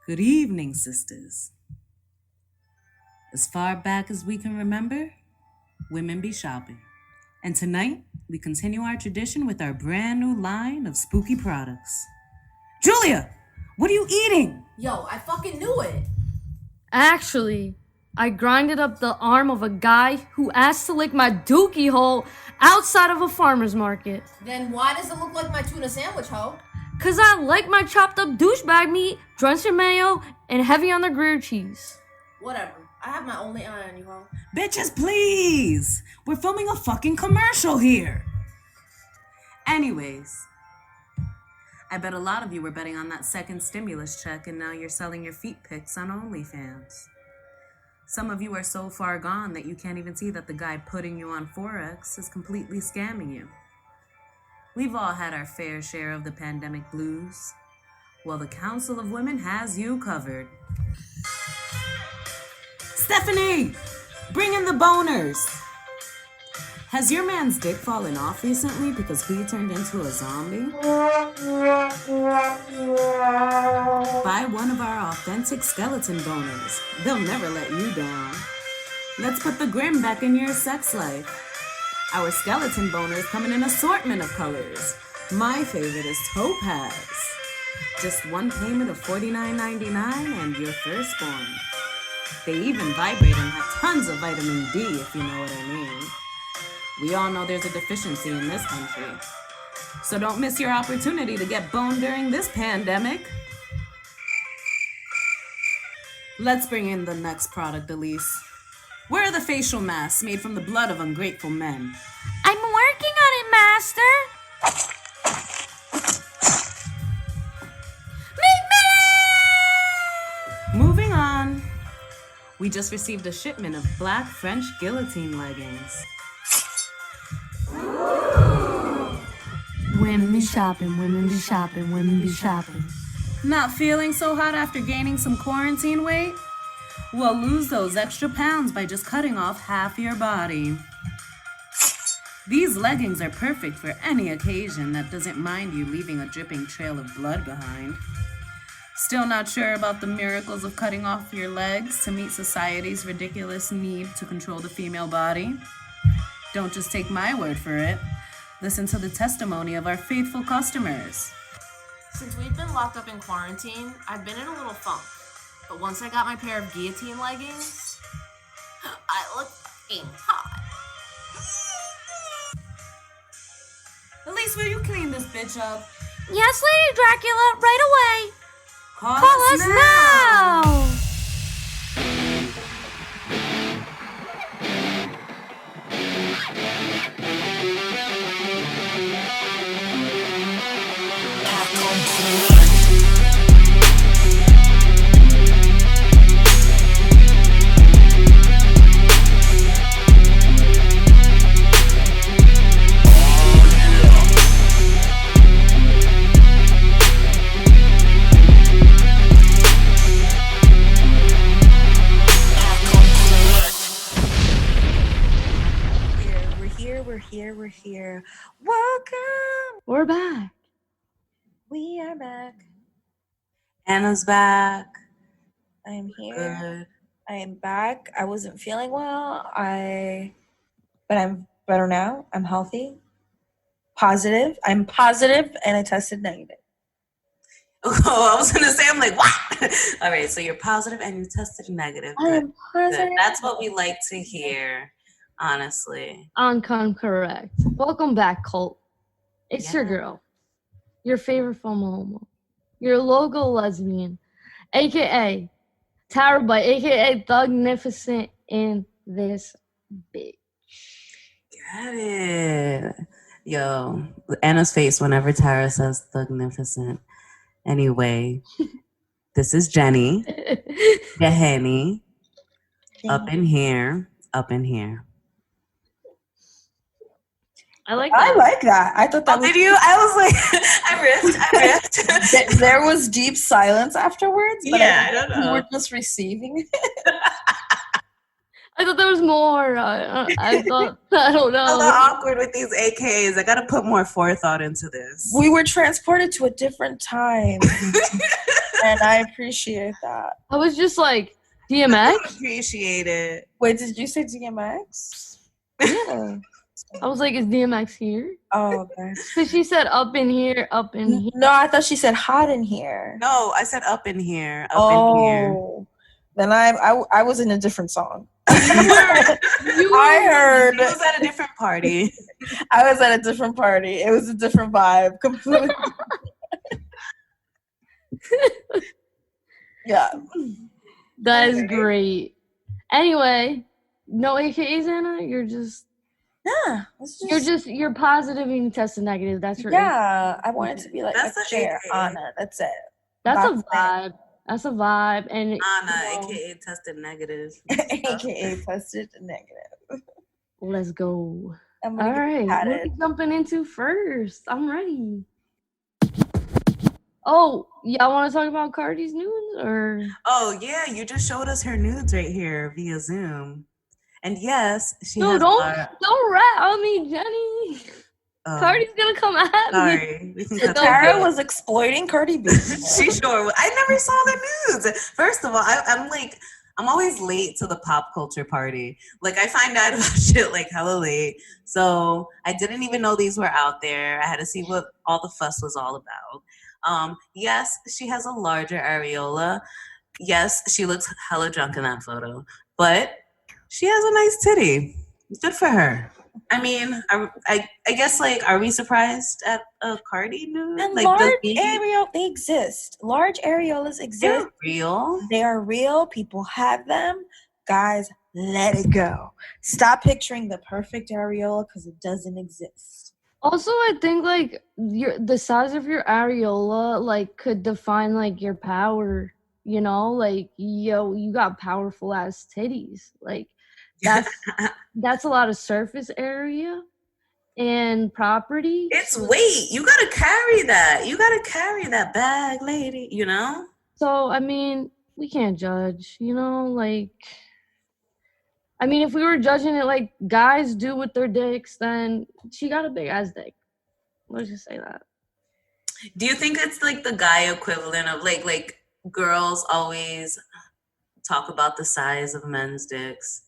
Good evening, sisters. As far back as we can remember, women be shopping. And tonight, we continue our tradition with our brand new line of spooky products. Julia, what are you eating? Yo, I fucking knew it. Actually, I grinded up the arm of a guy who asked to lick my dookie hole outside of a farmer's market. Then why does it look like my tuna sandwich, ho? Cause I like my chopped up douchebag meat, drenched in mayo, and heavy on the Gruyere cheese. Whatever. I have my only eye on you, ho. Bitches, please! We're filming a fucking commercial here! Anyways, I bet a lot of you were betting on that second stimulus check and now you're selling your feet pics on OnlyFans. Some of you are so far gone that you can't even see that the guy putting you on Forex is completely scamming you. We've all had our fair share of the pandemic blues. Well, the Council of Women has you covered. Stephanie, bring in the boners. Has your man's dick fallen off recently because he turned into a zombie? Buy one of our authentic skeleton boners. They'll never let you down. Let's put the grim back in your sex life. Our skeleton boners come in an assortment of colors. My favorite is topaz. Just one payment of $49.99 and you're firstborn. They even vibrate and have tons of vitamin D, if you know what I mean. We all know there's a deficiency in this country. So don't miss your opportunity to get boned during this pandemic. Let's bring in the next product, Elise. Where are the facial masks made from the blood of ungrateful men? I'm working on it, Master. Moving on. We just received a shipment of black French guillotine leggings. Women be shopping, women be shopping, women be shopping. Not feeling so hot after gaining some quarantine weight? Well, lose those extra pounds by just cutting off half your body. These leggings are perfect for any occasion that doesn't mind you leaving a dripping trail of blood behind. Still not sure about the miracles of cutting off your legs to meet society's ridiculous need to control the female body? Don't just take my word for it. Listen to the testimony of our faithful customers. Since we've been locked up in quarantine, I've been in a little funk. But once I got my pair of guillotine leggings, I look fucking hot. Elise, will you clean this bitch up? Yes, Lady Dracula, right away. Call us now. We're here. Welcome. We're back. We are back. Anna's back. I am here. Good. I am back. I wasn't feeling well. But I'm better now. I'm healthy. Positive. I'm positive, and I tested negative. Oh, I was gonna say, I'm like, what? All right, so you're positive and you tested negative. I am positive. Good. That's what we like to hear. Honestly. Correct. Welcome back, Colt. It's your girl. Your favorite homo. Your logo lesbian. AKA Tarabyte, AKA Thugnificent in this bitch. Got it. Yo, Anna's face whenever Tara says Thugnificent. Anyway, this is Jenny. Henny. Up in here. I like that. I like that. I thought that was... Did you? I was like, I riffed. There was deep silence afterwards, but I don't know. We were just receiving it. I thought there was more. I thought, I don't know. A little awkward with these AKs. I gotta put more forethought into this. We were transported to a different time. and I appreciate that. I was just like, DMX? Appreciate it. Wait, did you say DMX? Yeah. I was like, is DMX here? Oh, okay. Because she said up in here, up in here. No, I thought she said hot in here. No, I said up in here. Up in here. Oh, then I was in a different song. You I heard. He was at a different party. I was at a different party. It was a different vibe, completely. Yeah. That is Okay. great. Anyway, no AKAs, Anna. You're positive and you tested negative. That's your Yeah, I want it to be like That's a a share, AKA. Anna. That's it. That's a That's it. vibe. That's a vibe. And Anna, aka tested negative. AKA tested negative. let's go. I'm All gonna right, get what are we jumping into first? I'm ready. Oh, y'all want to talk about Cardi's nudes or? Oh yeah, you just showed us her nudes right here via Zoom. And yes, she No, has don't rat on me, Jenny. Cardi's gonna come at me. Sorry. We can cut that Tara out. was exploiting Cardi B. She sure was. I never saw the nudes. First of all, I'm always late to the pop culture party. Like I find out about shit like hella late. So I didn't even know these were out there. I had to see what all the fuss was all about. Yes, she has a larger areola. Yes, she looks hella drunk in that photo. But she has a nice titty. Good for her. I mean, I guess, like, are we surprised at a Cardi nude? And Like, large the areolas, they exist. Large areolas exist. they're real. They are real. People have them. Guys, let it go. Stop picturing the perfect areola because it doesn't exist. Also, I think like the size of your areola like could define like your power. You know, like yo, you got powerful ass titties. Like that's a lot of surface area and property. It's weight. You gotta carry that. You gotta carry that bag, lady. You know. So I mean, we can't judge. You know, like. I mean, if we were judging it like guys do with their dicks, then she got a big ass dick. Let's just say that. Do you think it's like the guy equivalent of like girls always talk about the size of men's dicks?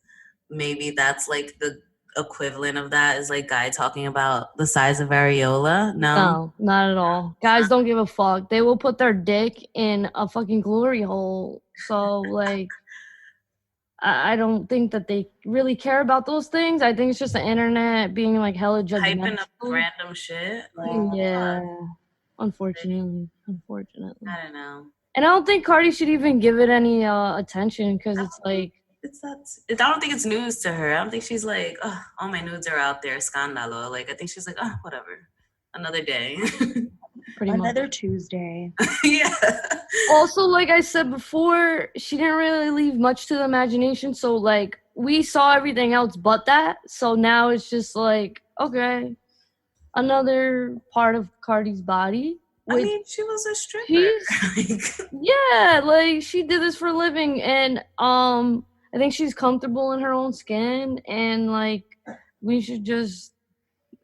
Maybe that's like the equivalent of that is like guy talking about the size of areola. No, not at all. Guys don't give a fuck. They will put their dick in a fucking glory hole. So like, I don't think that they really care about those things. I think it's just the internet being like hella judgmental. Hyping up random shit. Yeah, unfortunately. I don't know. And I don't think Cardi should even give it any attention because it's like. I don't think it's news to her. I don't think she's like, oh, all my nudes are out there, scandalo. Like, I think she's like, oh, whatever. Another day. Pretty much. Another Tuesday. Yeah. Also, like I said before, she didn't really leave much to the imagination. So, like, we saw everything else but that. So now it's just like, okay, another part of Cardi's body. I mean, she was a stripper. Yeah, like, she did this for a living. And, I think she's comfortable in her own skin. And, like, we should just...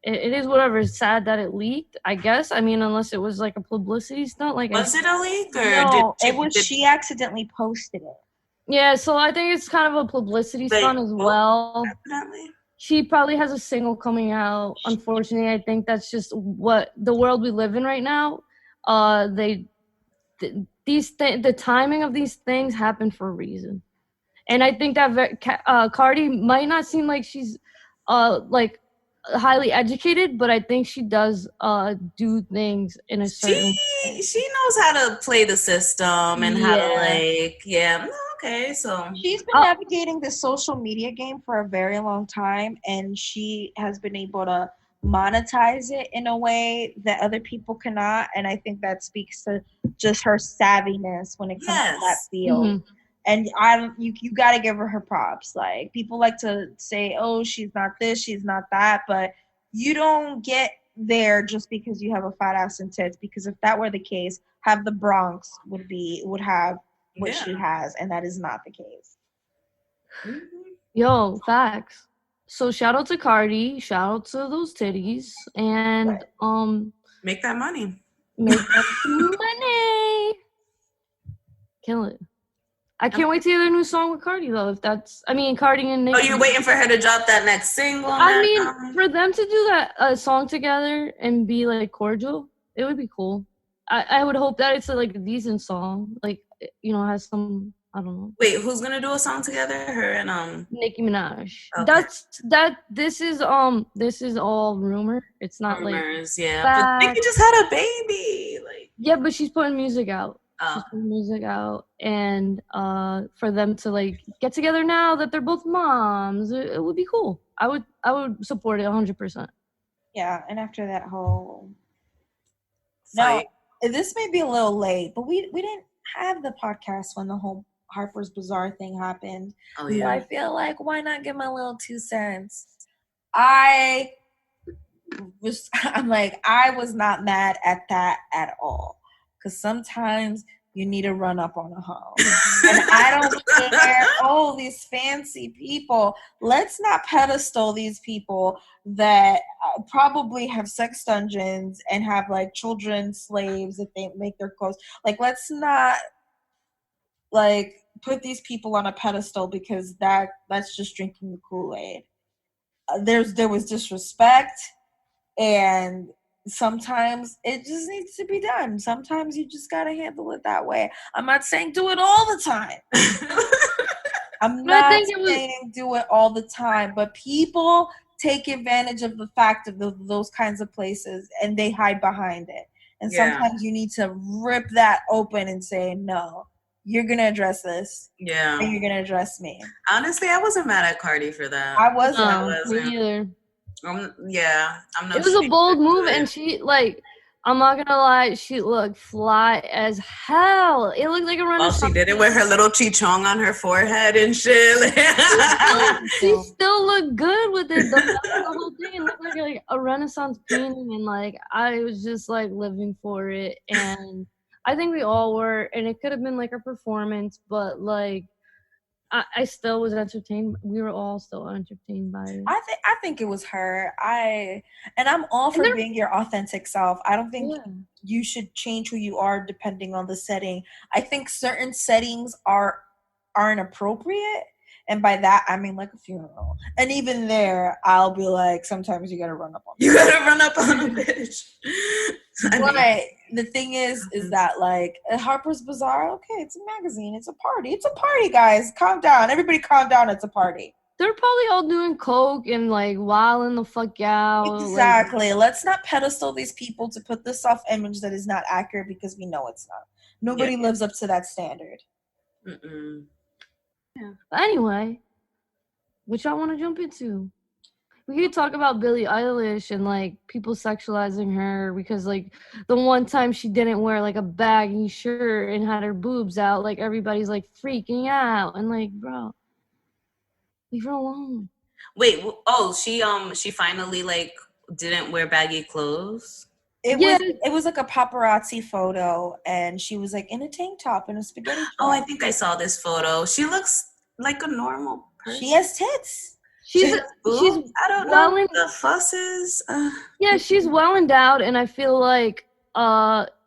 It is whatever. It's sad that it leaked, I guess. I mean, unless it was like a publicity stunt. Like, was it a leak? Or No, she accidentally posted it. Yeah, so I think it's kind of a publicity stunt as well. Definitely. She probably has a single coming out. Unfortunately, I think that's just what the world we live in right now. The timing of these things happen for a reason. And I think that Cardi might not seem like she's like highly educated, but I think she does do things in a certain she knows how to play the system and how to like okay, so she's been navigating the social media game for a very long time, and she has been able to monetize it in a way that other people cannot, and I think that speaks to just her savviness when it comes to that field. Mm-hmm. And you got to give her props. Like, people like to say, oh, she's not this, she's not that, but you don't get there just because you have a fat ass and tits, because if that were the case, half the Bronx would have what she has, and that is not the case. Yo, facts. So shout out to Cardi, shout out to those titties, and make that money. Make that money. kill it. I can't wait to hear their new song with Cardi though. If that's, I mean, Cardi and Nicki. Oh, you're waiting for her to drop that next single? I mean, for them to do that song together and be like cordial, it would be cool. I would hope that it's like a decent song, like has some, I don't know. Wait, who's gonna do a song together? Her and Nicki Minaj. Okay. This is all rumor. It's not rumors, like yeah. fact. But Nicki just had a baby, like. Yeah, but she's putting music out. Oh. She's putting music out, and for them to like get together now that they're both moms, it would be cool. I would support it 100%. Yeah, and after that whole Fight. No, this may be a little late, but we didn't have the podcast when the whole Harper's Bazaar thing happened. Oh yeah. So I feel like why not give my little 2 cents? I was not mad at that at all. Because sometimes you need to run up on a hoe. And I don't care, these fancy people. Let's not pedestal these people that probably have sex dungeons and have like children slaves if they make their clothes. Like, let's not like put these people on a pedestal because that's just drinking the Kool-Aid. There was disrespect, and sometimes it just needs to be done. Sometimes you just gotta handle it that way. I'm not saying do it all the time. I'm not saying do it all the time, but people take advantage of the fact of those kinds of places and they hide behind it. And sometimes you need to rip that open and say, no, you're going to address this. Yeah. And you're going to address me. Honestly, I wasn't mad at Cardi for that. I wasn't. Me either. Yeah. It was a bold move, and she, like, I'm not gonna lie, she looked fly as hell. It looked like a Renaissance. Oh, she did it with her little chichong on her forehead and shit. She still looked good with it. The whole thing looked like a Renaissance painting, and like I was just like living for it. And I think we all were, and it could have been like a performance, but like I still was entertained. We were all still entertained by it. I think it was her. I'm all for being your authentic self. I don't think you should change who you are depending on the setting. I think certain settings aren't appropriate. And by that, I mean like a funeral. And even there, I'll be like, sometimes you gotta run up on you gotta run up on a bitch. But the thing is that like Harper's Bazaar, okay, it's a magazine, it's a party. It's a party, guys. Calm down. Everybody calm down, it's a party. They're probably all doing coke and like wilding the fuck out. Exactly. Let's not pedestal these people to put this self-image that is not accurate because we know it's not. Nobody lives up to that standard. Mm-mm. Yeah. But anyway, what y'all want to jump into? We could talk about Billie Eilish and like people sexualizing her because like the one time she didn't wear like a baggy shirt and had her boobs out, like everybody's like freaking out and like, bro, leave her alone. Wait, she finally like didn't wear baggy clothes? It was like a paparazzi photo, and she was like in a tank top and a spaghetti top. Oh, I think I saw this photo. She looks like a normal person. She has tits. She's I don't know what the fuss is. Yeah, she's well endowed, and I feel like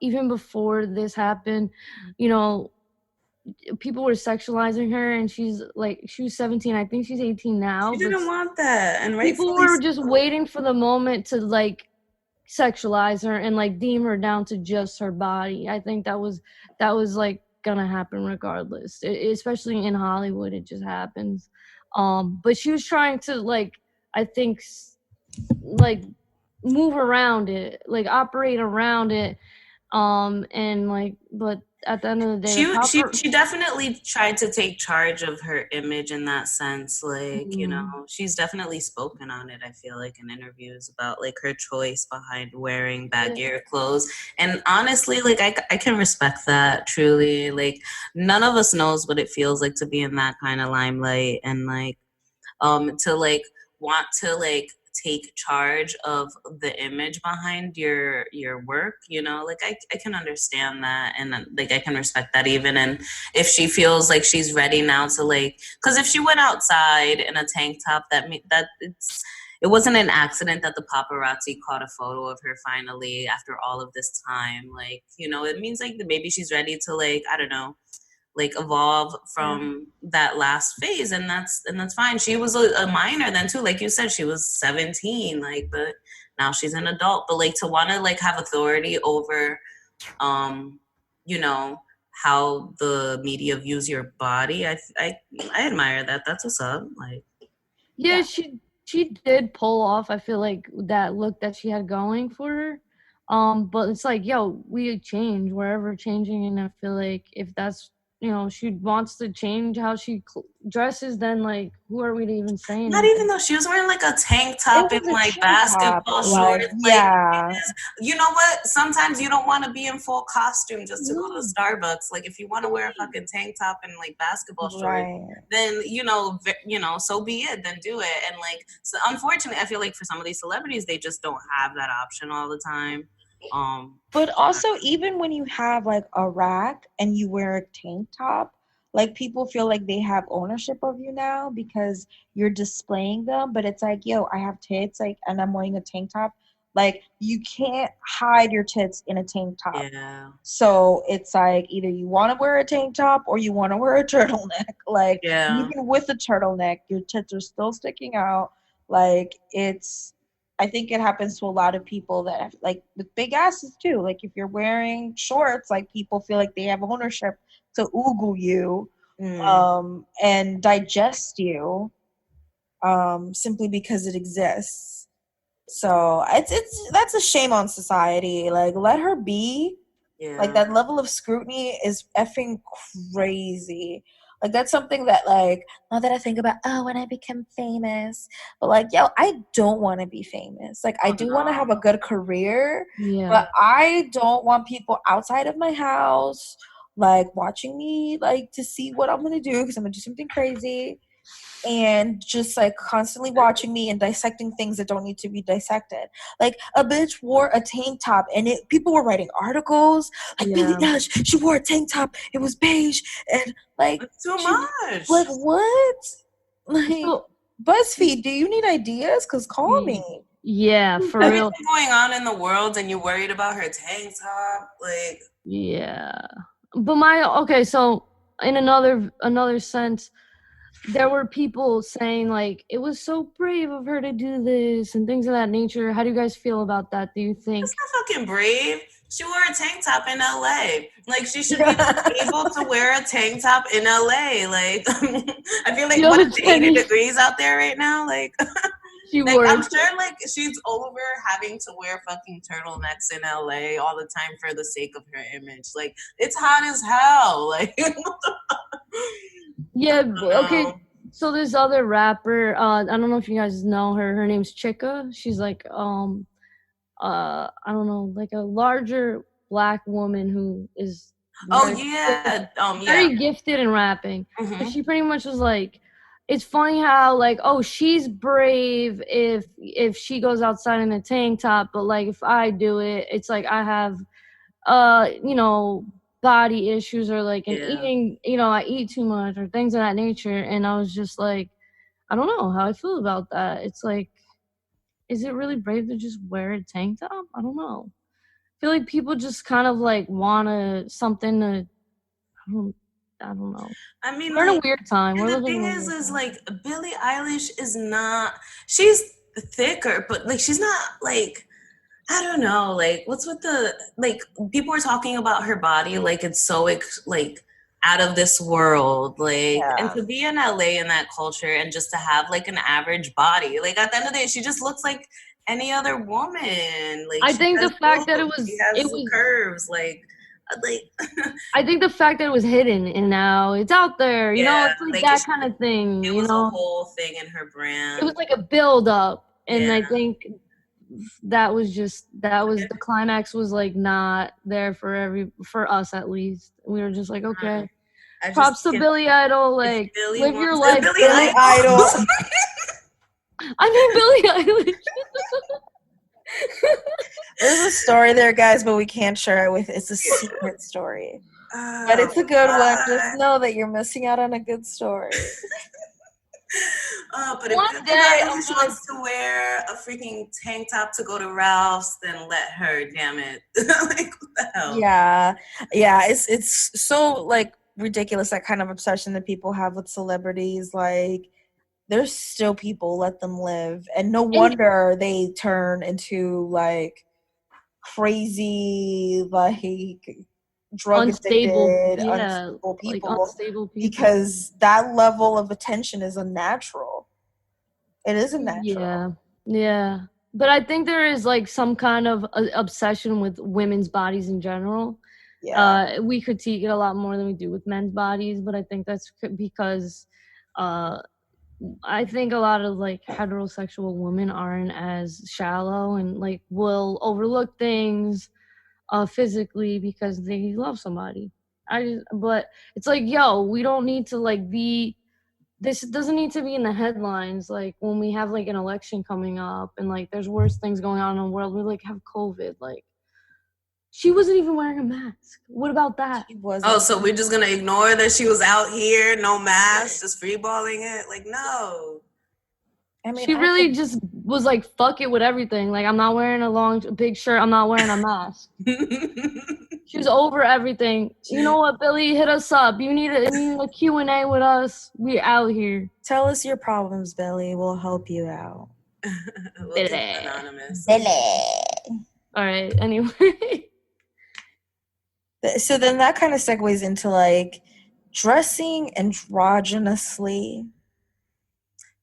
even before this happened, people were sexualizing her, and she was 17. I think she's 18 now. She didn't want that, and people were just waiting for the moment to like sexualize her and like deem her down to just her body. I think that was like gonna happen regardless, especially in Hollywood. It just happens. But she was trying to like, I think, like move around it, like operate around it, and like, but at the end of the day, she definitely tried to take charge of her image in that sense. Like, she's definitely spoken on it, I feel like, in interviews about like her choice behind wearing baggier clothes. And honestly, like I can respect that truly. Like none of us knows what it feels like to be in that kind of limelight and like to like want to like take charge of the image behind your work, like I can understand that, and like I can respect that even. And if she feels like she's ready now to like, because if she went outside in a tank top, it wasn't an accident that the paparazzi caught a photo of her finally after all of this time. Like, it means like maybe she's ready to like, I don't know, like evolve from that last phase, and that's fine. She was a minor then too, like you said, she was 17, like, but now she's an adult. But like to want to like have authority over you know, how the media views your body, I admire that. That's what's up. Like, Yeah, she did pull off, I feel like, that look that she had going for her. But it's like, yo, we change wherever changing, and I feel like if that's, you know, she wants to change how she dresses, then like, who are we to even say anything? not even though she was wearing like a tank top and was a like tank basketball top, shorts. like, Like, yeah. you know what? Sometimes you don't want to be in full costume just to go to Starbucks. Like, if you want to wear a fucking tank top and like basketball shorts, Right. then you know, so be it. Then do it. And like, so unfortunately, I feel like for some of these celebrities, they just don't have that option all the time. But also, even when you have like a rack and you wear a tank top, like people feel like they have ownership of you now because you're displaying them. But it's like, yo, I have tits, like, and I'm wearing a tank top. Like, you can't hide your tits in a tank top. Yeah. So it's like either you want to wear a tank top or you want to wear a turtleneck. Like, Yeah. even with a turtleneck, your tits are still sticking out. Like, I think it happens to a lot of people that have, like, with big asses too. Like, if you're wearing shorts, like, people feel like they have ownership to oogle you, and digest you, simply because it exists. So that's a shame on society. Like, let her be. Yeah. Like, that level of scrutiny is effing crazy. Like, that's something that, like, now that I think about, when I become famous, but like, yo, I don't want to be famous. Like, I do want to have a good career, but I don't want people outside of my house, like, watching me, like, to see what I'm going to do, because I'm going to do something crazy, and just like constantly watching me and dissecting things that don't need to be dissected. Like, a bitch wore a tank top and people were writing articles like, Billie Eilish, she wore a tank top, it was beige, and like, It's too much. like, what? Like, BuzzFeed, do you need ideas? Because call me. Yeah, for Everything real. going on in the world and you're worried about her tank top, like, Yeah. But so in another sense, there were people saying like it was so brave of her to do this and things of that nature. How do you guys feel about that? Do you think it's not fucking brave? She wore a tank top in LA. Like, she should be able to wear a tank top in LA. Like, I feel like, what, it's 80 degrees out there right now? Like, I'm sure like she's over having to wear fucking turtlenecks in LA all the time for the sake of her image. Like, it's hot as hell. Like, yeah, okay. So this other rapper, I don't know if you guys know her. Her name's Chika. She's like, I don't know, like a larger black woman who is very gifted in rapping. Mm-hmm. But she pretty much was like, it's funny how like, oh, she's brave if she goes outside in a tank top, but like if I do it, it's like I have you know, body issues or like an eating, you know, I eat too much or things of that nature. And I was just like, I don't know how I feel about that. It's like, is it really brave to just wear a tank top? I don't know. I feel like people just kind of like want something to, I don't know. I mean, we're like, in a weird time. The thing is like, Billie Eilish is not, she's thicker, but like, she's not like, I don't know, like, what's with the, like, people are talking about her body like it's so, like, out of this world, like, and to be in LA in that culture and just to have, like, an average body, like, at the end of the day, she just looks like any other woman. Like, I think the fact that it was curves, like I think the fact that it was hidden and now it's out there, you know, it's like that kind of thing. It was a whole thing in her brand. It was like a build up, and I think that was the climax was like not there for us at least. We were just like, okay, props to Billy Idol, like live your life, Billy Idol. I mean Billie Eilish. There's a story there, guys, but we can't share it with. It's a secret story, but it's a good one. Just know that you're missing out on a good story. But if Billie Eilish wants to wear a freaking tank top to go to Ralph's, then let her. Damn it! Like, what the hell? Yeah. It's so like ridiculous, that kind of obsession that people have with celebrities. Like, there's still people, let them live. And no wonder they turn into, like, crazy, like, drug addicted, unstable people, like unstable people. because that level of attention is unnatural. It is unnatural. Yeah. But I think there is like some kind of obsession with women's bodies in general. Yeah. We critique it a lot more than we do with men's bodies, but I think that's because I think a lot of like heterosexual women aren't as shallow and like will overlook things physically because they love somebody. But it's like, yo, we don't need to like be. This doesn't need to be in the headlines. Like when we have like an election coming up and like there's worse things going on in the world. We like have COVID. Like she wasn't even wearing a mask. What about that? She wasn't. Oh, so we're just gonna ignore that she was out here, no mask, just freeballing it? Like, no. I mean, She really just was like, fuck it with everything. Like, I'm not wearing a big shirt. I'm not wearing a mask. She was over everything. You know what, Billy? Hit us up. You need a Q&A with us. We out here. Tell us your problems, Billy. We'll help you out. We'll keep it anonymous. Billy. All right. Anyway. So then that kind of segues into like dressing androgynously.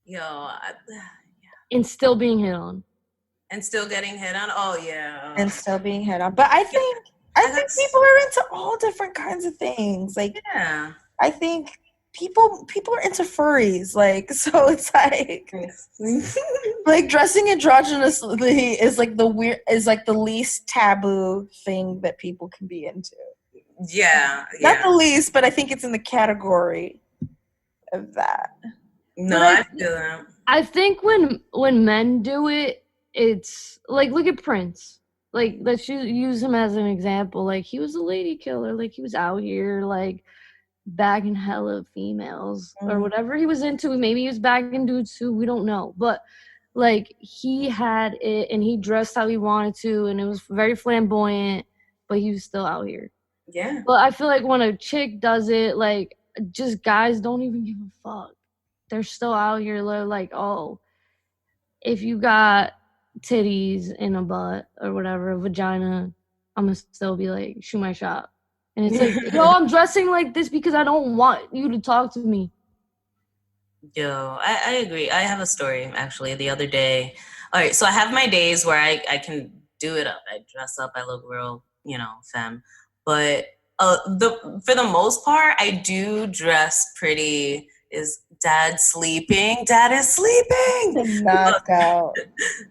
Yo, and still being hit on. And still getting hit on? Oh, yeah. And still being hit on. But I think people are into all different kinds of things. Like, yeah. I think people are into furries. Like, so it's like, like dressing androgynously is like the least taboo thing that people can be into. Yeah. Not the least, but I think it's in the category of that. No, I feel that. I think when men do it, it's like, look at Prince. Like, let's use him as an example. Like, he was a lady killer. Like, he was out here, like, bagging hella females or whatever he was into. Maybe he was bagging dudes too. We don't know. But, like, he had it and he dressed how he wanted to and it was very flamboyant, but he was still out here. Yeah. But I feel like when a chick does it, like, just guys don't even give a fuck. They're still out here. They're like, oh, if you got titties in a butt or whatever, a vagina, I'm gonna still be like, shoot my shot. And it's like, yo, I'm dressing like this because I don't want you to talk to me. Yo, I agree. I have a story actually the other day. All right, so I have my days where I can do it up. I dress up, I look real, femme. But for the most part, I do dress pretty. Is dad sleeping? Dad is sleeping. Knocked out.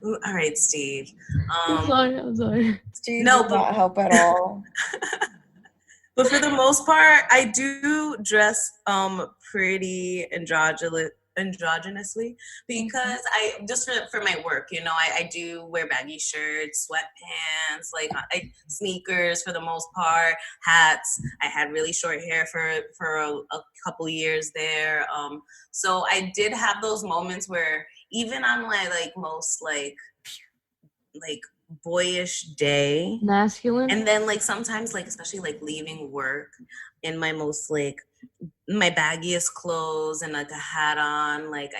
All right, Steve. I'm sorry. Steve did not help at all. But for the most part, I do dress pretty androgynously because I just for my work, I do wear baggy shirts, sweatpants, like sneakers for the most part, hats. I had really short hair for a couple years there. So I did have those moments where even on my most like boyish day, masculine, and then like sometimes like especially like leaving work in my most like my baggiest clothes and like a hat on, like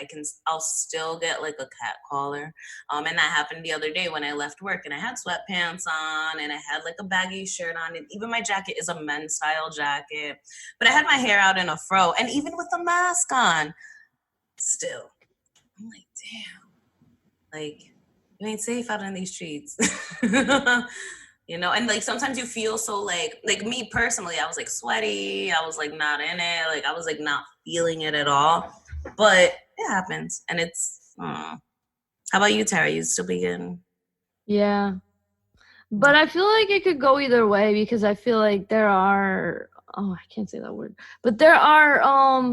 I'll still get like a cat collar, and that happened the other day when I left work and I had sweatpants on and I had like a baggy shirt on, and even my jacket is a men's style jacket, but I had my hair out in a fro, and even with the mask on, still I'm like, damn, like you ain't safe out in these streets. And like sometimes you feel so like me personally, I was like sweaty, I was like not in it, like I was like not feeling it at all, but it happens. And it's how about you, Tara? You still begin? Yeah, but I feel like it could go either way because I feel like there are I can't say that word, but there are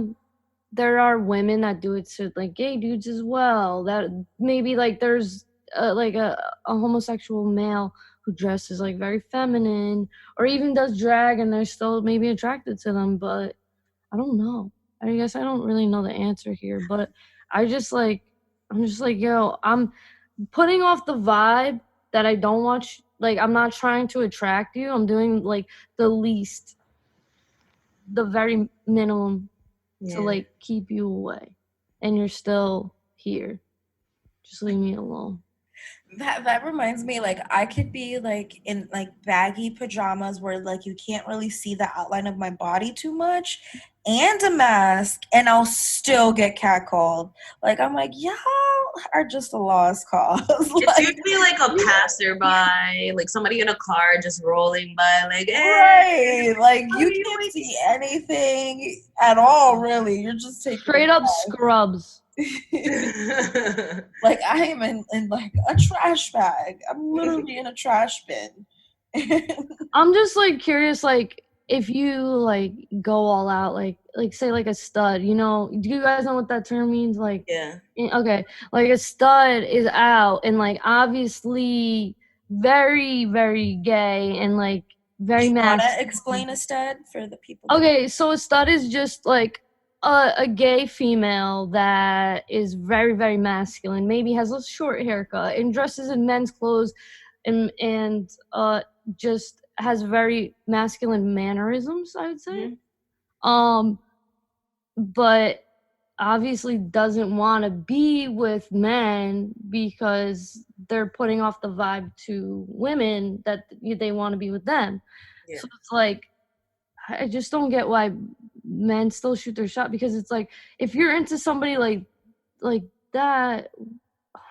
women that do it to like gay dudes as well, that maybe like there's like a homosexual male who dresses like very feminine or even does drag and they're still maybe attracted to them, but I don't know. I guess I don't really know the answer here, but I'm just like, yo, I'm putting off the vibe that I don't want, like I'm not trying to attract you. I'm doing like the least the very minimum Yeah. to like keep you away, and you're still here. Just leave me alone. That reminds me, like, I could be like in like baggy pajamas where like you can't really see the outline of my body too much, and a mask, and I'll still get catcalled. Like, I'm like, y'all are just a lost cause. It's Like, usually like a passerby, like somebody in a car just rolling by, like, hey. right, like How you are you can't doing? see anything at all, really. You're just taking Straight a up breath. scrubs. Like, I am in like a trash bag. I'm literally in a trash bin. I'm just like curious, like if you like go all out, like say like a stud, you know, do you guys know what that term means? Like, Yeah. okay, like a stud is out and like obviously very, very gay and like very You wanna masculine. explain a stud for the people? that- Okay, so a stud is just like a gay female that is very, very masculine, maybe has a short haircut and dresses in men's clothes and just has very masculine mannerisms, I would say. But obviously doesn't want to be with men because they're putting off the vibe to women that they want to be with them. Yeah. So it's like, I just don't get why men still shoot their shot, because it's like if you're into somebody like that,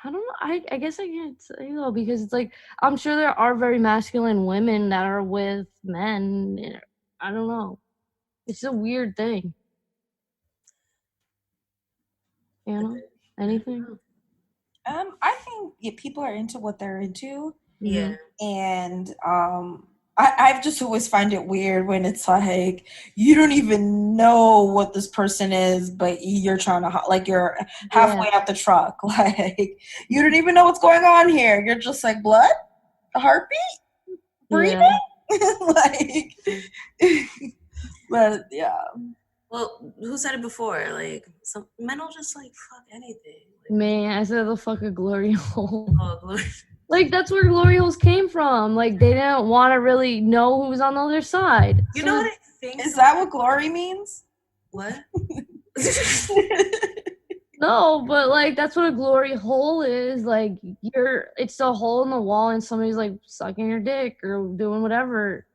I don't know. I guess I can't say though, because it's like I'm sure there are very masculine women that are with men. I don't know. It's a weird thing. You know? Anything? I think people are into what they're into, Yeah. and I've just always find it weird when it's like you don't even know what this person is, but you're trying to like you're halfway out the truck, like you don't even know what's going on here. You're just like blood, a heartbeat, breathing, like. But yeah. Well, who said it before? Like, some men will just like fuck anything. Like, Man, I said the fuck a glory hole. oh, glory. Like, that's where glory holes came from. Like, they didn't want to really know who was on the other side. You So know what I think? Is that what glory means? What? No, but like that's what a glory hole is. Like it's a hole in the wall and somebody's like sucking your dick or doing whatever.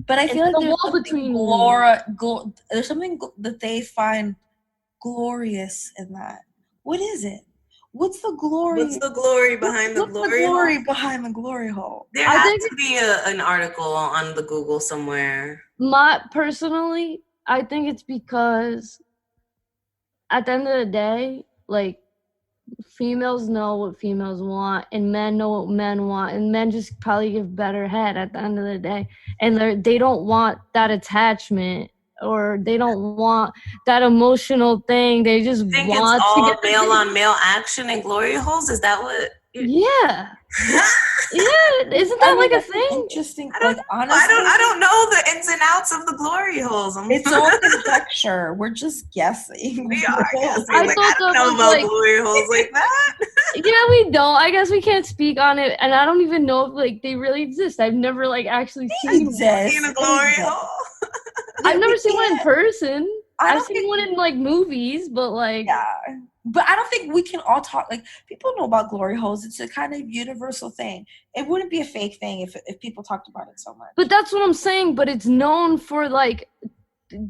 But I feel It's like the there's wall something between there's something that they find glorious in that. What is it? What's the glory? What's the glory behind the What's glory the glory hole? behind the glory hole? There I has think to be an article on the Google somewhere. Personally, I think it's because at the end of the day, like females know what females want and men know what men want, and men just probably give better head at the end of the day, and they don't want that attachment or they don't want that emotional thing. They just I think want it's all to get male on male action and glory holes. Is that what? Yeah. Yeah, isn't that like a thing? Interesting. I don't Like, honestly, I don't know the ins and outs of the glory holes. it's all conjecture. We're just guessing. We are guessing. I Like, thought I don't that know was, about like- glory holes like that. Yeah, we don't. I guess we can't speak on it, and I don't even know if like they really exist. I've never like actually seen one. Exist. In a glory Exist. hole. I've never seen one in person. I I've don't seen think one in like movies, but like Yeah. But I don't think we can all talk, like, people know about glory holes. It's a kind of universal thing. It wouldn't be a fake thing if people talked about it so much. but that's what I'm saying. But it's known for like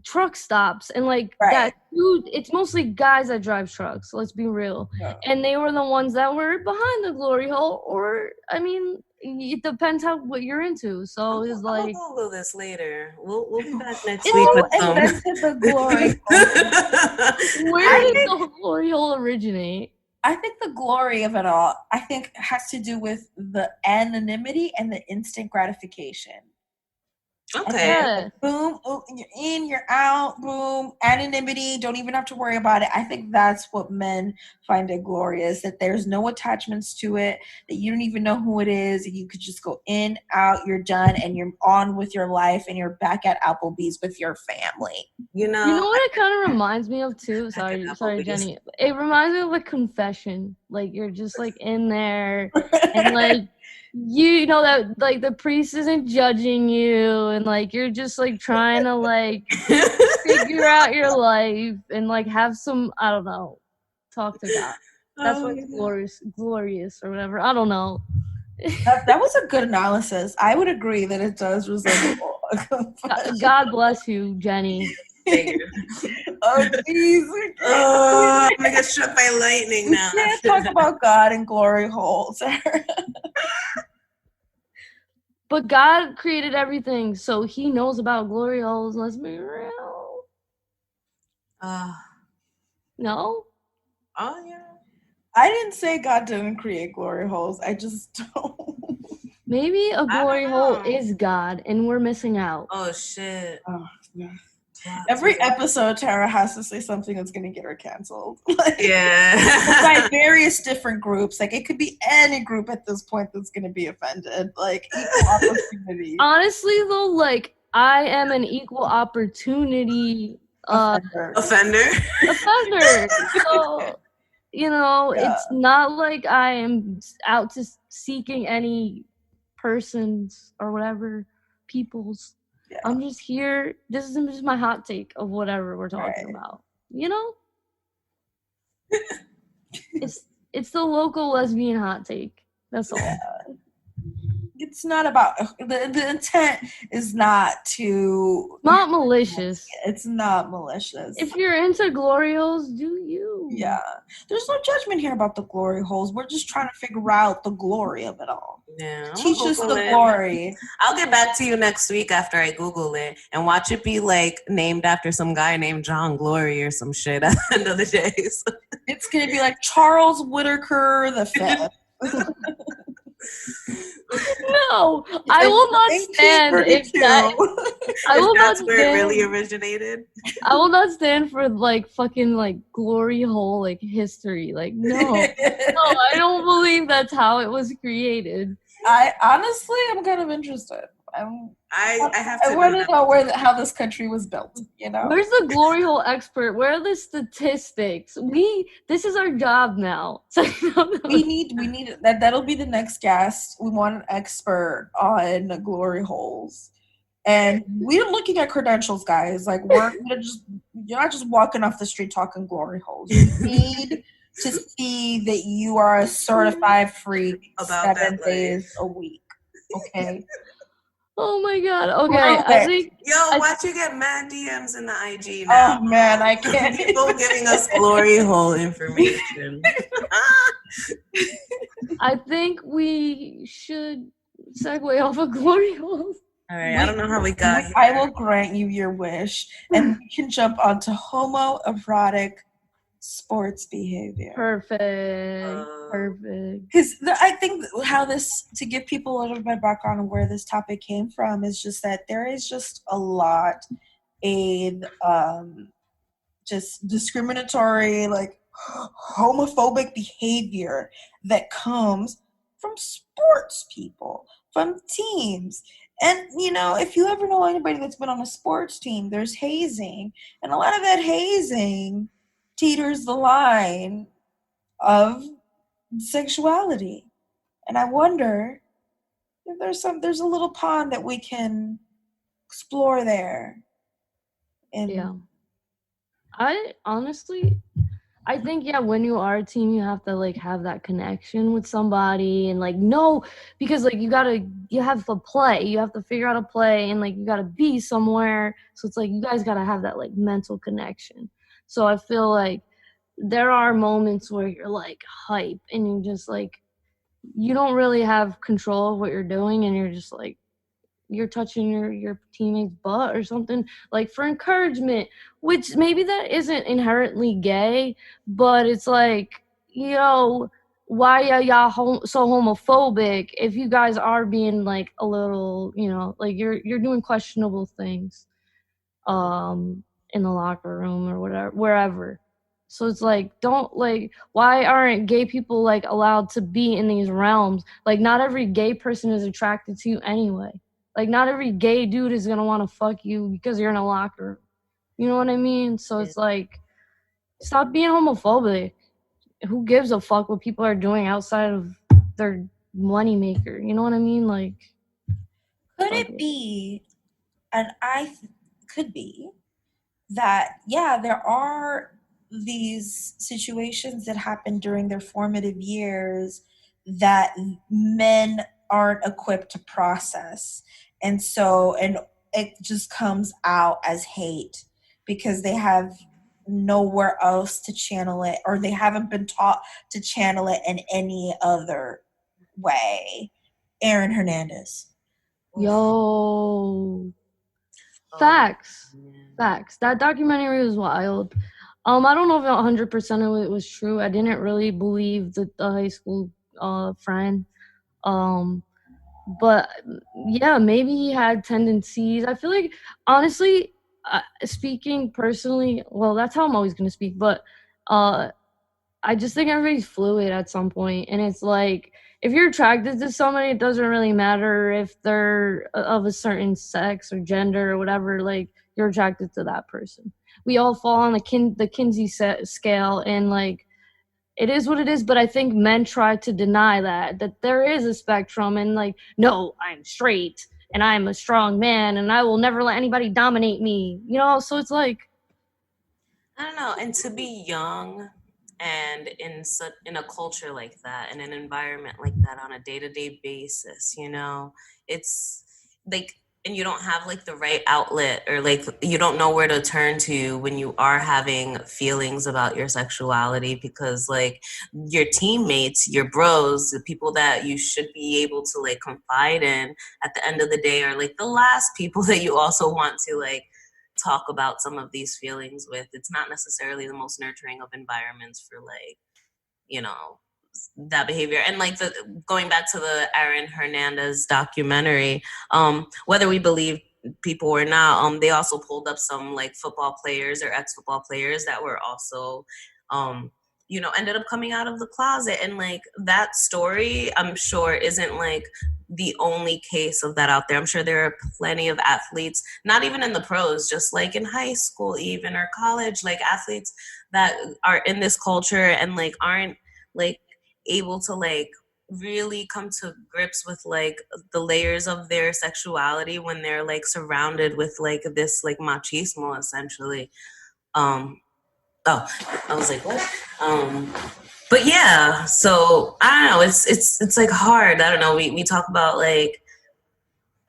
truck stops and like Right. that. Dude, it's mostly guys that drive trucks. Let's be real. Yeah. And they were the ones that were behind the glory hole. Or I mean, it depends what you're into. So it's like I'll Google this later. We'll be back next It's week Who with some. invented the glory hole? where did the glory hole originate? I think the glory of it all, I think, has to do with the anonymity and the instant gratification. Okay. Yeah. Boom, oh, you're in, you're out, boom, anonymity, don't even have to worry about it. I think that's what men find it glorious, that there's no attachments to it, that you don't even know who it is, and you could just go in, out, you're done, and you're on with your life, and you're back at Applebee's with your family. You know, You know what it kind of reminds me of too? Sorry, Applebee's. Jenny. It reminds me of a confession. Like you're just like in there and like you know that like the priest isn't judging you, and like you're just like trying to like figure out your life and like have some, I don't know, talk to God. That's Oh, what's yeah. glorious or whatever. I don't know. That was a good analysis. I would agree that it does resemble a confession. God bless you, Jenny. Thank you. Oh, jeez. Oh, I'm gonna get struck by lightning We now. can't talk about God and glory holes. But God created everything, so He knows about glory holes. Let's be real. Uh, No? oh yeah. I didn't say God didn't create glory holes. I just don't. Maybe a don't glory hole know. is God, and we're missing out. Oh shit. Oh, yeah. Plot Every twist. episode, Tara has to say something that's going to get her canceled. Like, Yeah. by various different groups. Like, it could be any group at this point that's going to be offended. Like, equal opportunity Honestly, though, like, I am an equal opportunity offender. Offender. offender. So, you know, Yeah. it's not like I am out to seeking any persons or whatever, peoples. Yeah. I'm just here. This is just my hot take of whatever we're talking Right. about. You know? It's the local lesbian hot take. That's all. It's not about the intent is not to. Not malicious. It's not malicious. If you're into glory holes, do you? Yeah, there's no judgment here about the glory holes. We're just trying to figure out the glory of it all. Yeah. I'm Teach gonna us Google the it. glory. I'll get back to you next week after I Google it and watch it be like named after some guy named John Glory or some shit at the end of the day. So- It's gonna be like Charles Whitaker the Fifth. No, I will not stand if that. I will If not that's where it really stand. originated. I will not stand for like fucking like glory hole like history. Like no, no, I don't believe that's how it was created. I honestly, I'm kind of interested. I have I to want know to know how this country was built. You know, Where's the glory hole expert? Where are the statistics? This is our job now. we need that. That'll be the next guest. We want an expert on glory holes, and we're looking at credentials, guys. Like you're not just walking off the street talking glory holes. You need to see that you are a certified freak About that 7 life. days a week. Okay. Oh my god. Okay, Prove I it. think Yo, watch you get mad DMs in the IG now. Oh man, I can't. People giving us glory hole information. I think we should segue off of glory holes. All right, I don't know how we got here. I will grant you your wish, and we can jump onto homoerotic sports behavior. Perfect. Because I think how this, to give people a little bit of background on where this topic came from, is just that there is just a lot in just discriminatory, like homophobic behavior that comes from sports people, from teams. And, you know, if you ever know anybody that's been on a sports team, there's hazing. And a lot of that hazing teeters the line of sexuality. And I wonder if there's a little pond that we can explore there. And Yeah. I think when you are a team you have to like have that connection with somebody and like no, because like you have to play, you have to figure out a play and like you gotta be somewhere, so it's like you guys gotta have that like mental connection. So I feel like there are moments where you're like hype and you just like you don't really have control of what you're doing and you're just like you're touching your teammate's butt or something like for encouragement, which maybe that isn't inherently gay, but it's like, yo, why are y'all so homophobic if you guys are being like a little, you know, like you're doing questionable things in the locker room or whatever, wherever. So it's like, don't like, why aren't gay people like allowed to be in these realms? Like not every gay person is attracted to you anyway. Like, not every gay dude is going to want to fuck you because you're in a locker room. You know what I mean? So it's like, stop being homophobic. Who gives a fuck what people are doing outside of their moneymaker. You know what I mean? Like, Could fuck it it. be, and could be, that, yeah, there are these situations that happen during their formative years that men aren't equipped to process. And it just comes out as hate because they have nowhere else to channel it, or they haven't been taught to channel it in any other way. Aaron Hernandez. Yo, Oh, facts, man. facts. That documentary was wild. I don't know if 100% of it was true. I didn't really believe the high school friend. Um, but yeah, maybe he had tendencies. I feel like, honestly, speaking personally, well, that's how I'm always gonna speak. But uh, I just think everybody's fluid at some point, and it's like if you're attracted to somebody, it doesn't really matter if they're of a certain sex or gender or whatever. Like you're attracted to that person. We all fall on the Kinsey scale, and like it is what it is. But I think men try to deny that there is a spectrum, and like, no, I'm straight and I'm a strong man, and I will never let anybody dominate me. You know, so it's like, I don't know. And to be young and in a culture like that, in an environment like that, on a day-to-day basis, it's like, and you don't have like the right outlet, or like you don't know where to turn to when you are having feelings about your sexuality, because like your teammates, your bros, the people that you should be able to like confide in at the end of the day, are like the last people that you also want to like talk about some of these feelings with. It's not necessarily the most nurturing of environments for like, you know, that behavior. And like going back to the Aaron Hernandez documentary, whether we believe people or not, they also pulled up some like football players or ex-football players that were also ended up coming out of the closet. And like that story, I'm sure, isn't like the only case of that out there. I'm sure there are plenty of athletes, not even in the pros, just like in high school even, or college, like athletes that are in this culture and like aren't like able to like really come to grips with like the layers of their sexuality when they're like surrounded with like this like machismo essentially. I was like, what? But yeah, so I don't know, it's like hard. I don't know, we talk about like,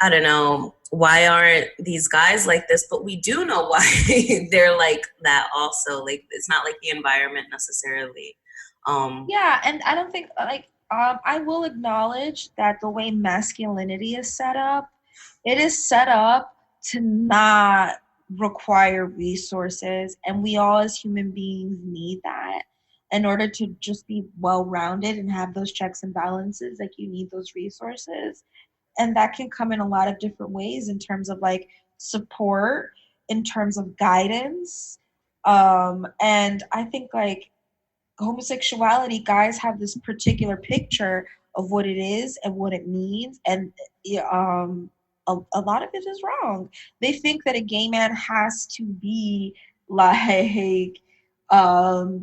I don't know, why aren't these guys like this, but we do know why they're like that also. Like it's not like the environment necessarily. Yeah, and I don't think I will acknowledge that the way masculinity is set up, it is set up to not require resources, and we all as human beings need that in order to just be well-rounded and have those checks and balances. Like you need those resources, and that can come in a lot of different ways in terms of like support, in terms of guidance, and I think like homosexuality, guys have this particular picture of what it is and what it means, and a lot of it is wrong. They think that a gay man has to be like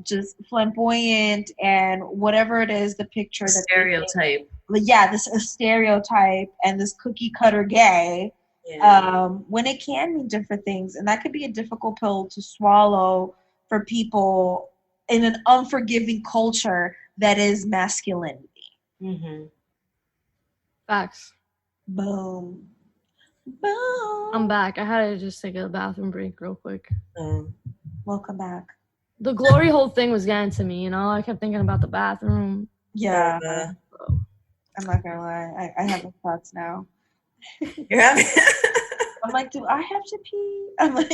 just flamboyant and whatever it is, the picture that Stereotype. yeah, this a stereotype and this cookie cutter gay. Yeah. When it can mean different things, and that could be a difficult pill to swallow for people in an unforgiving culture that is masculinity. Mm-hmm. facts. Boom. Boom. I'm back. I had to just take a bathroom break real quick. Welcome back. The glory hole thing was getting to me, you know? I kept thinking about the bathroom. Yeah, Bro. I'm not gonna lie. I have those thoughts now. You're having I'm like, do I have to pee? I'm like,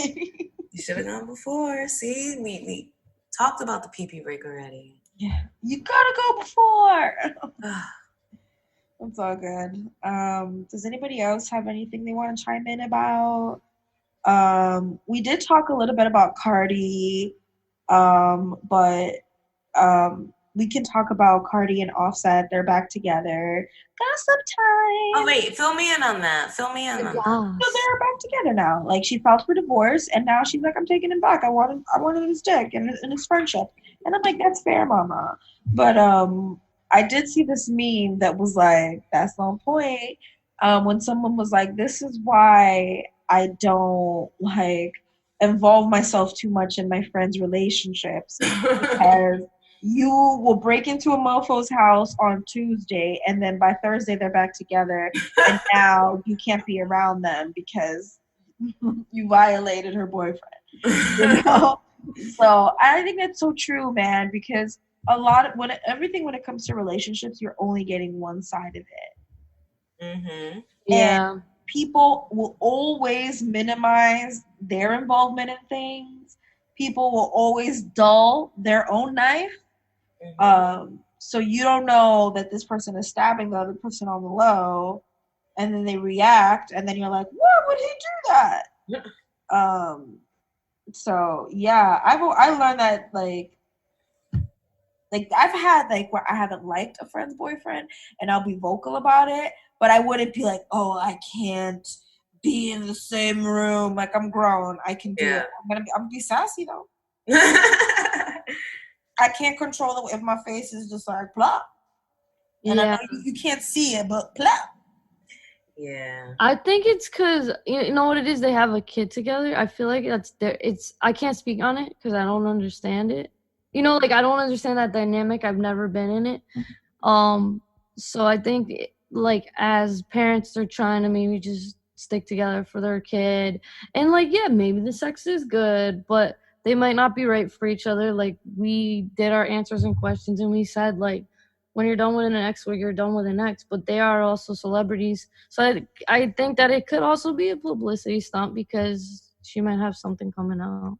you should have gone before. See, we talked about the pee break already. yeah, you gotta go before. It's all good. Does anybody else have anything they want to chime in about? We did talk a little bit about Cardi, but we can talk about Cardi and Offset. They're back together. Gossip time. Oh wait, fill me in on that. Fill me in on that. Yes. So they're back together now. Like she filed for divorce, and now she's like, I'm taking him back. I wanted his dick and his friendship. And I'm like, that's fair, mama. But I did see this meme that was like, that's on point. When someone was like, this is why I don't like involve myself too much in my friends' relationships, because you will break into a mofo's house on Tuesday and then by Thursday they're back together and now you can't be around them because you violated her boyfriend. You know? So I think that's so true, man, because a lot of when it comes to relationships, you're only getting one side of it. Mm-hmm. Yeah. And people will always minimize their involvement in things. People will always dull their own knife. So you don't know that this person is stabbing the other person on the low, and then they react, and then you're like, "Why would he do that?" So yeah, I learned that like I've had like where I haven't liked a friend's boyfriend, and I'll be vocal about it, but I wouldn't be like, "Oh, I can't be in the same room. Like I'm grown, I can do it." I'm gonna be sassy though. I can't control it if my face is just like plop. And I know you can't see it, but plop. Yeah. I think it's because, you know what it is? They have a kid together. I feel like I can't speak on it because I don't understand it. You know, like I don't understand that dynamic. I've never been in it. So I think like as parents, they're trying to maybe just stick together for their kid. And like, yeah, maybe the sex is good, but they might not be right for each other. Like we did our answers and questions and we said like, when you're done with an ex, well, you're done with an ex, but they are also celebrities. So I think that it could also be a publicity stunt because she might have something coming out.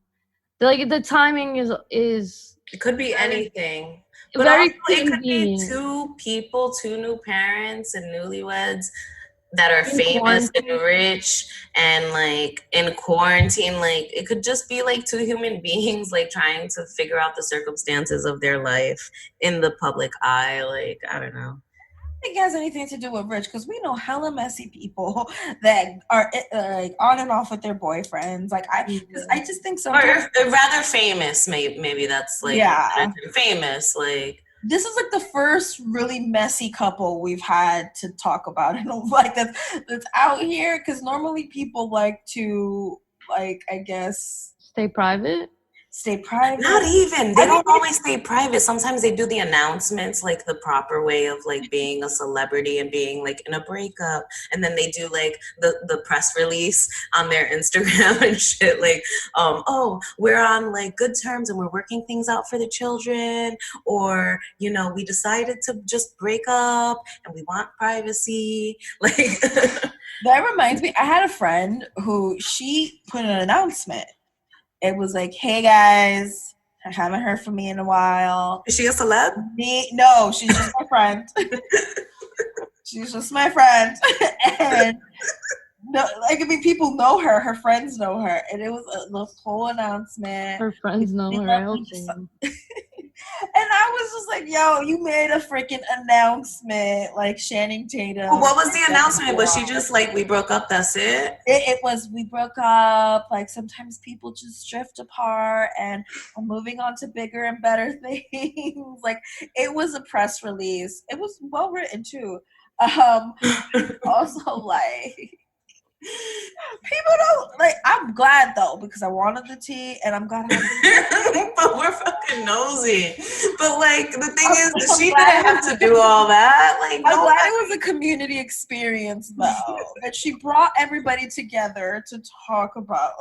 Like the timing is it could be anything. But very also, it could be two new parents and newlyweds that are famous and rich and like in quarantine. Like it could just be like two human beings like trying to figure out the circumstances of their life in the public eye. Like I don't know. I think it has anything to do with rich because we know hella messy people that are like on and off with their boyfriends. Like I just think sometimes or rather famous. Maybe that's like famous. Like this is like the first really messy couple we've had to talk about, and like that's out here because normally people like to like I guess stay private. Not even. They don't always stay private. Sometimes they do the announcements like the proper way of like being a celebrity and being like in a breakup. And then they do like the press release on their Instagram and shit like, oh, we're on like good terms and we're working things out for the children. Or, you know, we decided to just break up and we want privacy. Like that reminds me, I had a friend who she put an announcement. It was like, hey guys, I haven't heard from me in a while. Is she a celeb? No, she's just my friend. She's just my friend. And no, like I mean, people know her friends know her, and it was the whole announcement. Her friends know her. I hope so. And I was just like, yo, you made a freaking announcement, like Channing Tatum. Well, what was the announcement? Was she just like, we broke up, that's it? It was, we broke up. Like, sometimes people just drift apart and I'm moving on to bigger and better things. Like, it was a press release. It was well written, too. Also, like... people don't like. I'm glad though because I wanted the tea, and I'm glad. But we're fucking nosy. But like the thing is, she didn't have to do all that. Like, I'm glad it was a community experience though that she brought everybody together to talk about.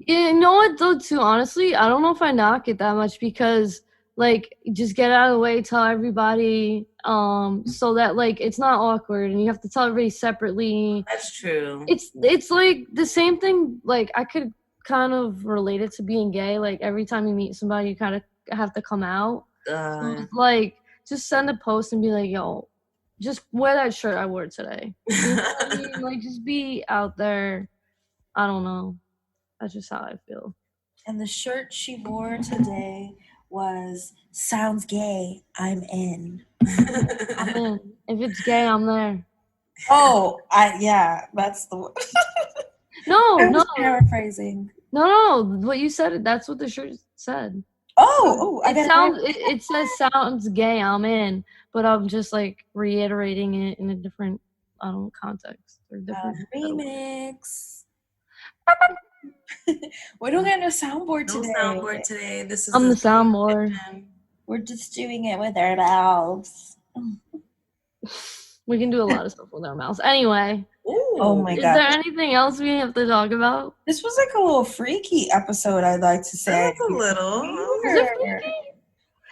Yeah, you know what though? Too honestly, I don't know if I knock it that much because. Like, just get out of the way, tell everybody, so that, like, it's not awkward, and you have to tell everybody separately. That's true. It's like, the same thing, like, I could kind of relate it to being gay. Like, every time you meet somebody, you kind of have to come out. So like, just send a post and be like, yo, just wear that shirt I wore today. You know what I mean? Like, just be out there. I don't know. That's just how I feel. And the shirt she wore today... was sounds gay, I'm in. I'm in. If it's gay, I'm there. Oh, that's the one. No. Paraphrasing. No, what you said, that's what the shirt said. Oh, I It got sounds. It says sounds gay. I'm in, but I'm just like reiterating it in a different, context or different. Remix. We're doing a soundboard No today. soundboard today. This is I'm the a soundboard. We're just doing it with our mouths. We can do a lot of stuff with our mouths. Anyway, Ooh. Oh my is god. there anything else we have to talk about? This was like a little freaky episode, I'd like to say. That's a little. Is it freaky?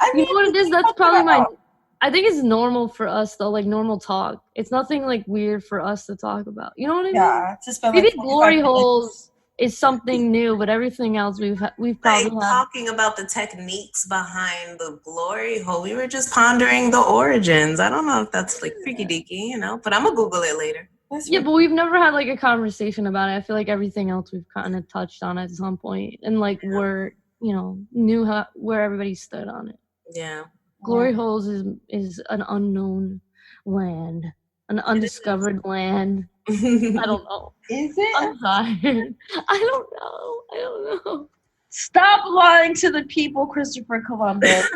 I You know what it is? That's probably my. about- I think it's normal for us though, like normal talk. It's nothing like weird for us to talk about. You know what I mean? Yeah, to spend Maybe like 45 glory minutes. holes is something new, but everything else we've Like probably had. talking about the techniques behind the glory hole. We were just pondering the origins. I don't know if that's like freaky deaky, but I'm gonna Google it later. That's Yeah, but we've never had like a conversation about it. I feel like everything else we've kind of touched on at some point, and like we're knew where everybody stood on it. Yeah. Glory holes is an unknown land, an undiscovered land. I don't know. Is it? I'm tired. I don't know. Stop lying to the people, Christopher Columbus.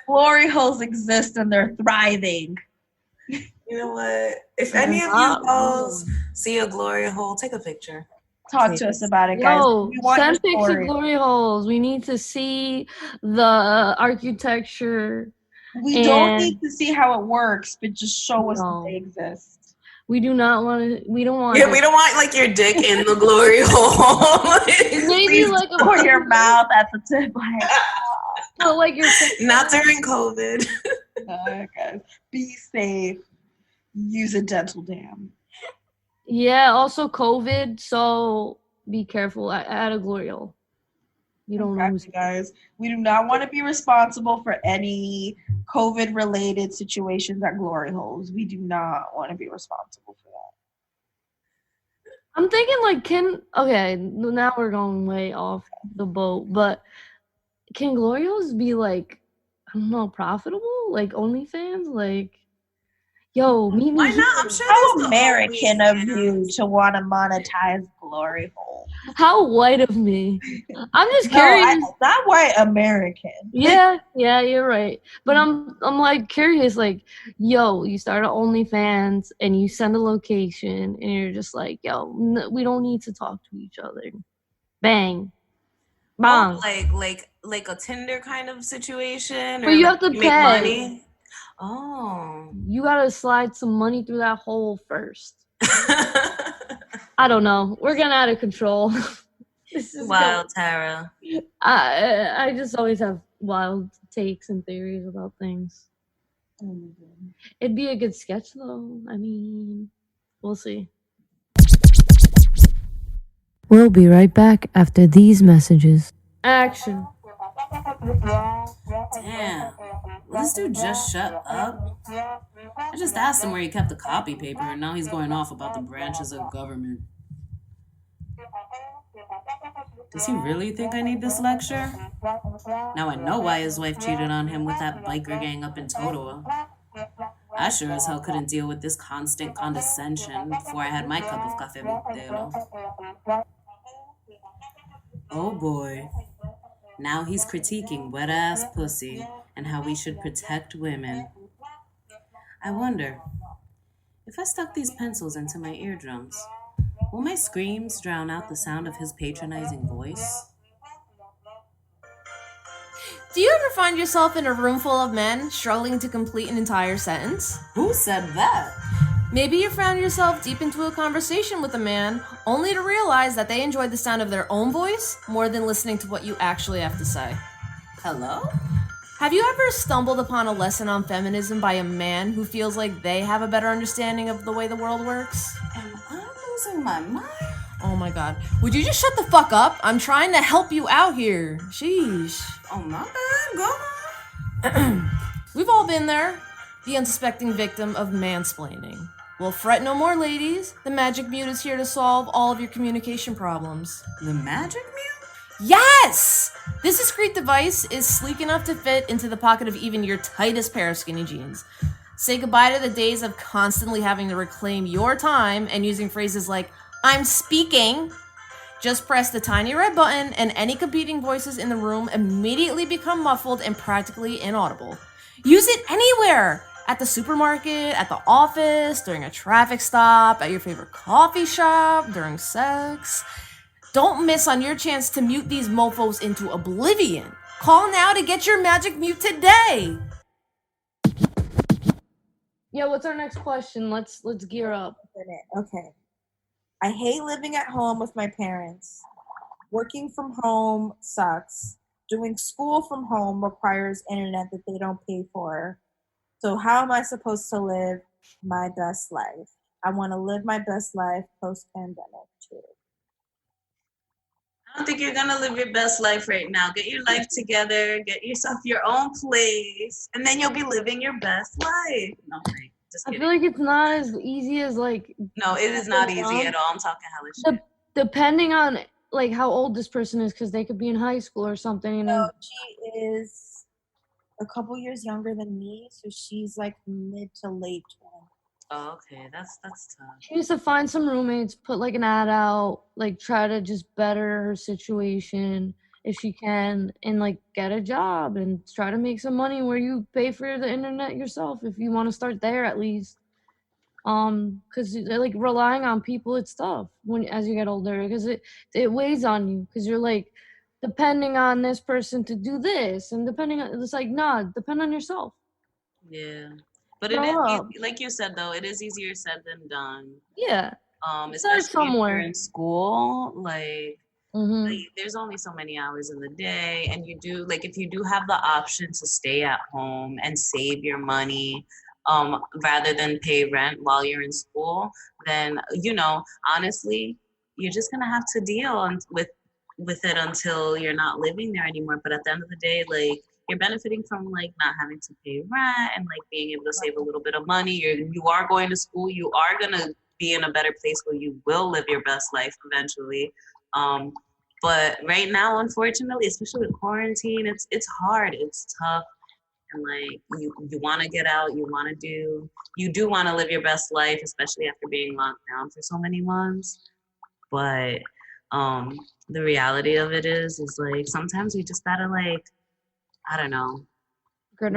Glory holes exist and they're thriving. You know what? If any of you girls see a glory hole, take a picture. Talk to us about it, guys. Yo, We want send your pics of story. glory holes. We need to see the architecture. We don't and- need to see how it works, but just show us No. that they exist. We do not want to. We don't want. Yeah, we don't want like your dick in the glory hole. Maybe Please like a pour your mouth at the tip. Like, But like your Not during COVID. guys, be safe. Use a dental dam. Yeah, also COVID, so be careful at a glory hole. You don't know who's Exactly, guys. We do not want to be responsible for any COVID-related situations at glory holes. We do not want to be responsible for that. I'm thinking like now we're going way off the boat, but can glory holes be like, I don't know, profitable? Like OnlyFans? Like, yo, meet me Why here. not? I'm sure How there's American of always, you to want to monetize glory hole. How white of me. I'm just No, curious. not white American. Yeah, you're right. But I'm like curious, like, yo, you start an OnlyFans and you send a location and you're just like, yo, we don't need to talk to each other. Bang. Bang. Oh, like a Tinder kind of situation. But or you like have to make pay. money. Oh. You gotta slide some money through that hole first. I don't know. We're getting out of control. This is Wild, Tara. I just always have wild takes and theories about things. It'd be a good sketch though. I mean, we'll see. We'll be right back after these messages. Action. Damn. Will this dude just shut up? I just asked him where he kept the copy paper, and now he's going off about the branches of government. Does he really think I need this lecture? Now I know why his wife cheated on him with that biker gang up in Totowa. I sure as hell couldn't deal with this constant condescension before I had my cup of café Botero. Oh boy. Now he's critiquing wet-ass pussy and how we should protect women. I wonder, if I stuck these pencils into my eardrums, will my screams drown out the sound of his patronizing voice? Do you ever find yourself in a room full of men struggling to complete an entire sentence? Who said that? Maybe you found yourself deep into a conversation with a man only to realize that they enjoyed the sound of their own voice more than listening to what you actually have to say. Hello? Have you ever stumbled upon a lesson on feminism by a man who feels like they have a better understanding of the way the world works? Am I losing my mind? Oh my god. Would you just shut the fuck up? I'm trying to help you out here. Sheesh. Oh, my bad. Go on. We've all been there. The unsuspecting victim of mansplaining. Well, fret no more, ladies. The Magic Mute is here to solve all of your communication problems. The magic mute? Yes! This discreet device is sleek enough to fit into the pocket of even your tightest pair of skinny jeans. Say goodbye to the days of constantly having to reclaim your time and using phrases like, I'm speaking. Just press the tiny red button, and any competing voices in the room immediately become muffled and practically inaudible. Use it anywhere! At the supermarket, at the office, during a traffic stop, at your favorite coffee shop, during sex. Don't miss on your chance to mute these mofos into oblivion. Call now to get your magic mute today! Yeah, what's our next question? Let's gear up. Okay. I hate living at home with my parents. Working from home sucks. Doing school from home requires internet that they don't pay for. So how am I supposed to live my best life? I want to live my best life post-pandemic too. I don't think you're gonna live your best life right now. Get your life together, get yourself your own place, and then you'll be living your best life. No, wait, just I kidding. feel like it's not as easy as like No, it is not easy at all. I'm talking hella shit. depending on like how old this person is, because they could be in high school or something. And So she is a couple years younger than me, so she's like mid to late 20s. Oh, okay, that's tough. she needs to find some roommates, put like an ad out, like try to just better her situation if she can, and like get a job and try to make some money where you pay for the internet yourself if you want to start there at least. Because like relying on people, it's tough when as you get older, because it weighs on you, because you're like depending on this person to do this, and depending on, it's like, nah, depend on yourself. Yeah, but it Grow is up. like you said though. It is easier said than done. Yeah. Start Especially if somewhere. you're in school, like. Mm-hmm. Like, there's only so many hours in the day, and you do like if you do have the option to stay at home and save your money rather than pay rent while you're in school, then honestly you're just gonna have to deal with it until you're not living there anymore. But at the end of the day, like, you're benefiting from like not having to pay rent and like being able to save a little bit of money. You are going to school, you are gonna be in a better place where you will live your best life eventually. But right now, unfortunately, especially with quarantine, it's hard, it's tough, and like you want to get out, you do want to live your best life, especially after being locked down for so many months. But the reality of it is like sometimes we just gotta like, I don't know,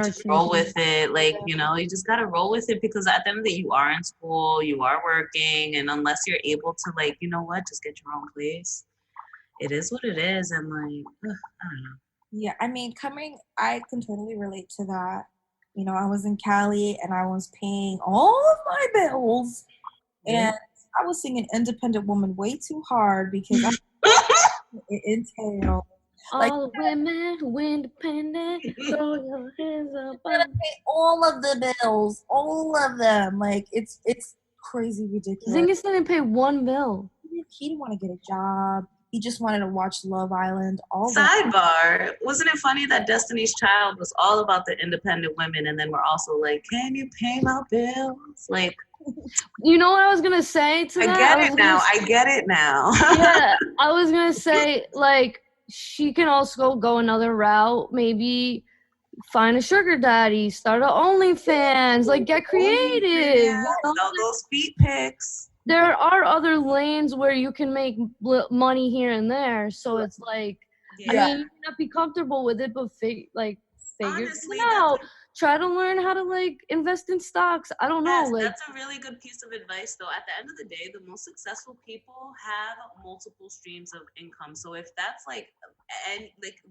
just roll with it. Like, you just gotta roll with it, because at the end of the day, you are in school, you are working, and unless you're able to like, just get your own place, it is what it is. And like, I don't know. Yeah, I mean, I can totally relate to that. I was in Cali and I was paying all of my bills, and I was singing Independent Woman way too hard because it entailed like all women who independent, throw your hands up. I gotta pay all of the bills, all of them. Like it's crazy ridiculous. Zingas didn't pay one bill. He didn't want to get a job. He just wanted to watch Love Island. All that. Sidebar, wasn't it funny that Destiny's Child was all about the independent women, and then we're also like, can you pay my bills? Like, you know what I was gonna say to that? I get it now. Yeah, I was gonna say, like, she can also go another route. Maybe find a sugar daddy, start a OnlyFans, like get creative. Yeah, all those feet pics. There are other lanes where you can make money here and there. So it's like, I mean, you may not be comfortable with it, but figure Honestly, it out. Try to learn how to like invest in stocks. I don't know. Like, that's a really good piece of advice, though. At the end of the day, the most successful people have multiple streams of income. So if that's like, and like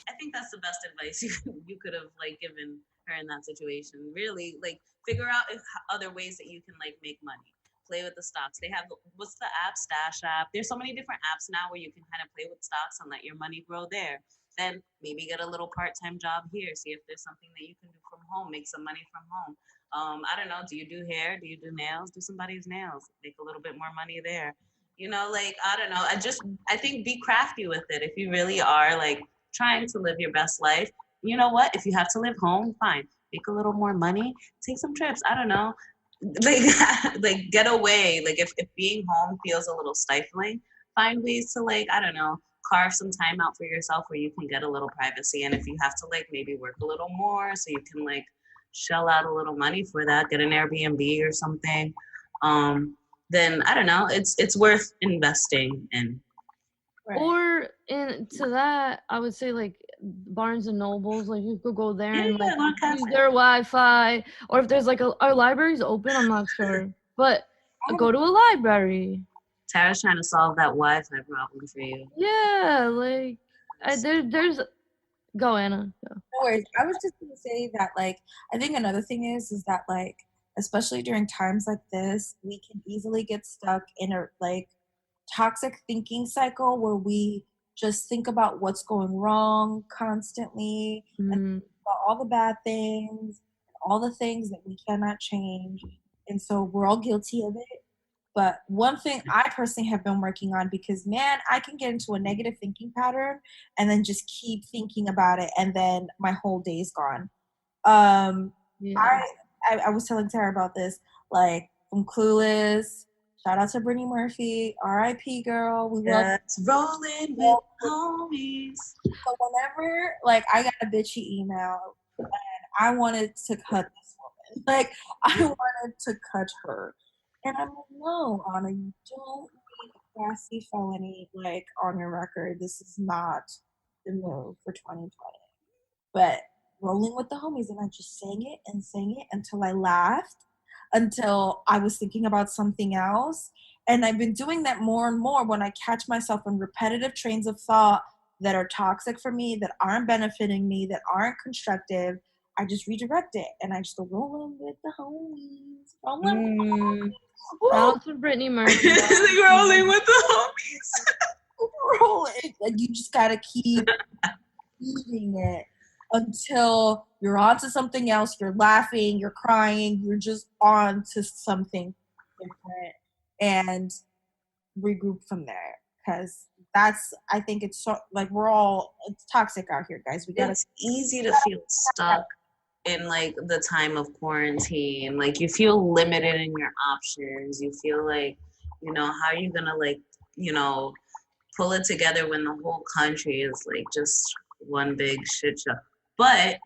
I think that's the best advice you could have like given her in that situation. Really, like, figure out other ways that you can like make money. Play with the stocks. They have, what's the app? Stash app. There's so many different apps now where you can kind of play with stocks and let your money grow there. Then maybe get a little part-time job here. See if there's something that you can do from home. Make some money from home. I don't know. Do you do hair? Do you do nails? Do somebody's nails. Make a little bit more money there. Like, I don't know. I think be crafty with it. If you really are like trying to live your best life, you know what? If you have to live home, fine. Make a little more money. Take some trips. I don't know. Like get away. Like if being home feels a little stifling, find ways to like, I don't know, carve some time out for yourself where you can get a little privacy. And if you have to like maybe work a little more so you can like shell out a little money for that, get an Airbnb or something, then I don't know, it's worth investing in. Right. Or to that, I would say like Barnes and Nobles, like you could go there Yeah, and like go to use cafe. their Wi-Fi, or if there's like our library's open, I'm not sure, but go to a library. Tara's trying to solve that Wi-Fi problem for you. Yeah, like there's go Anna. Go. No worries. I was just gonna say that, like, I think another thing is that, like, especially during times like this, we can easily get stuck in a like toxic thinking cycle where we just think about what's going wrong constantly and Mm, about all the bad things, all the things that we cannot change, and so we're all guilty of it. But one thing I personally have been working on, because man, I can get into a negative thinking pattern and then just keep thinking about it, and then my whole day's gone. yeah. I was telling Tara about this, like from Clueless. Shout out to Brittany Murphy, R.I.P. girl. We love. That's rolling with homies. So whenever like I got a bitchy email and I wanted to cut this woman, like I wanted to cut her, and I'm like, no, Anna, you don't need a classy felony like on your record. This is not the move for 2020. But rolling with the homies, and I just sang it until I laughed, until I was thinking about something else. And I've been doing that more and more when I catch myself in repetitive trains of thought that are toxic for me, that aren't benefiting me, that aren't constructive. I just redirect it and I just go rolling with the homies. Rolling with the homies. Shout out to Brittany Murphy. Rolling with the homies. Rolling. Like you just gotta keep eating it until you're on to something else, you're laughing, you're crying, you're just on to something different, and regroup from there. Because that's, I think it's so, like it's toxic out here, guys. We gotta. It's easy to feel stuck in like the time of quarantine. Like you feel limited in your options. You feel like, how are you gonna like, pull it together when the whole country is like just one big shit show. But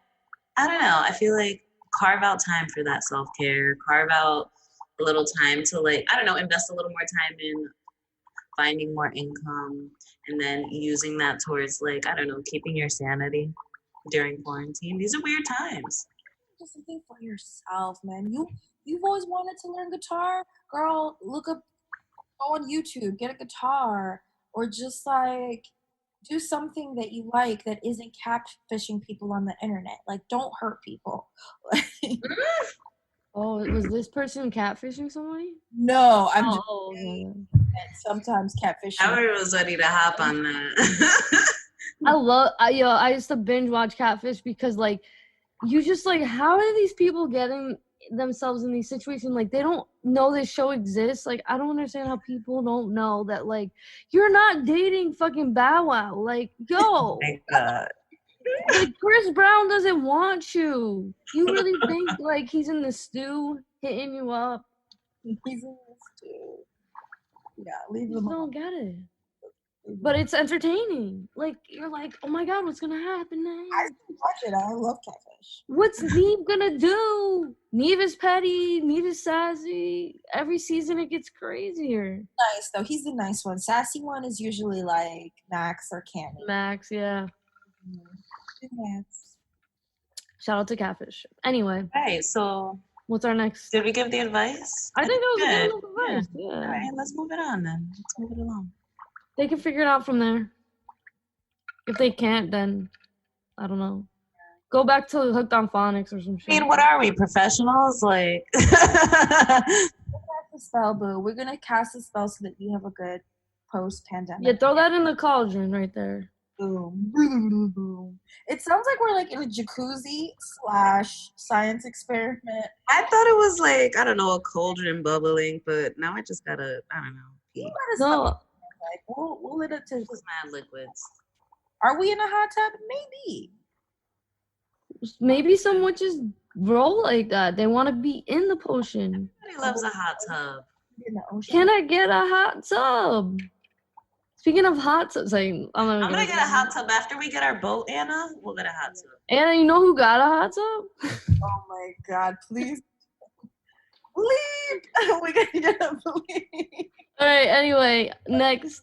I don't know. I feel like carve out time for that self-care. Carve out a little time to like, I don't know, invest a little more time in finding more income and then using that towards like, I don't know, keeping your sanity during quarantine. These are weird times. Do something for yourself, man. You've always wanted to learn guitar, girl. Go on YouTube, get a guitar, or just like do something that you like that isn't catfishing people on the internet. Like, don't hurt people. Oh, was this person catfishing somebody? No, I'm just Oh, okay. sometimes catfishing. Howard was ready to hop on that. I used to binge watch Catfish because like you just like how are these people getting themselves in these situations? Like they don't know this show exists. Like I don't understand how people don't know that like you're not dating fucking Bow Wow. Like yo, My God. like Chris Brown doesn't want you. You really think like he's in the stew hitting you up? He's in this too. Yeah, leave You him just alone. don't get it. But it's entertaining. Like you're like, oh my god, what's gonna happen I next? still watch it. I love Catfish. What's Neve gonna do? Neve is petty. Neve is sassy. Every season it gets crazier. Nice though. He's the nice one. Sassy one is usually like Max or Candy. Max, yeah. Max. Shout out to Catfish. Anyway, Right, so what's our next? did we give the advice? I think that was a good. good advice. Yeah. All right, let's move it on then. Let's move it along. They can figure it out from there. If they can't, then I don't know. Go back to Hooked on Phonics or some shit. I mean, what are we, professionals? Like, Cast a spell, boo. We're gonna cast a spell so that you have a good post-pandemic. Yeah, throw that in the cauldron right there. Boom. Boom. It sounds like we're like in a jacuzzi / science experiment. I thought it was like, I don't know, a cauldron bubbling, but now I just gotta, I don't know, pee. You gotta stop. No, Like, we'll let it to. Just mad liquids. Are we in a hot tub? Maybe. maybe some witches roll like that. They want to be in the potion. Everybody loves a hot tub. In the ocean. Can I get a hot tub? Speaking of hot tubs, like, I'm I'm gonna get a hot tub after we get our boat, Anna. We'll get a hot tub. Anna, you know who got a hot tub? Oh my god, please. Leave! We're gonna get a bleep. All right. Anyway, next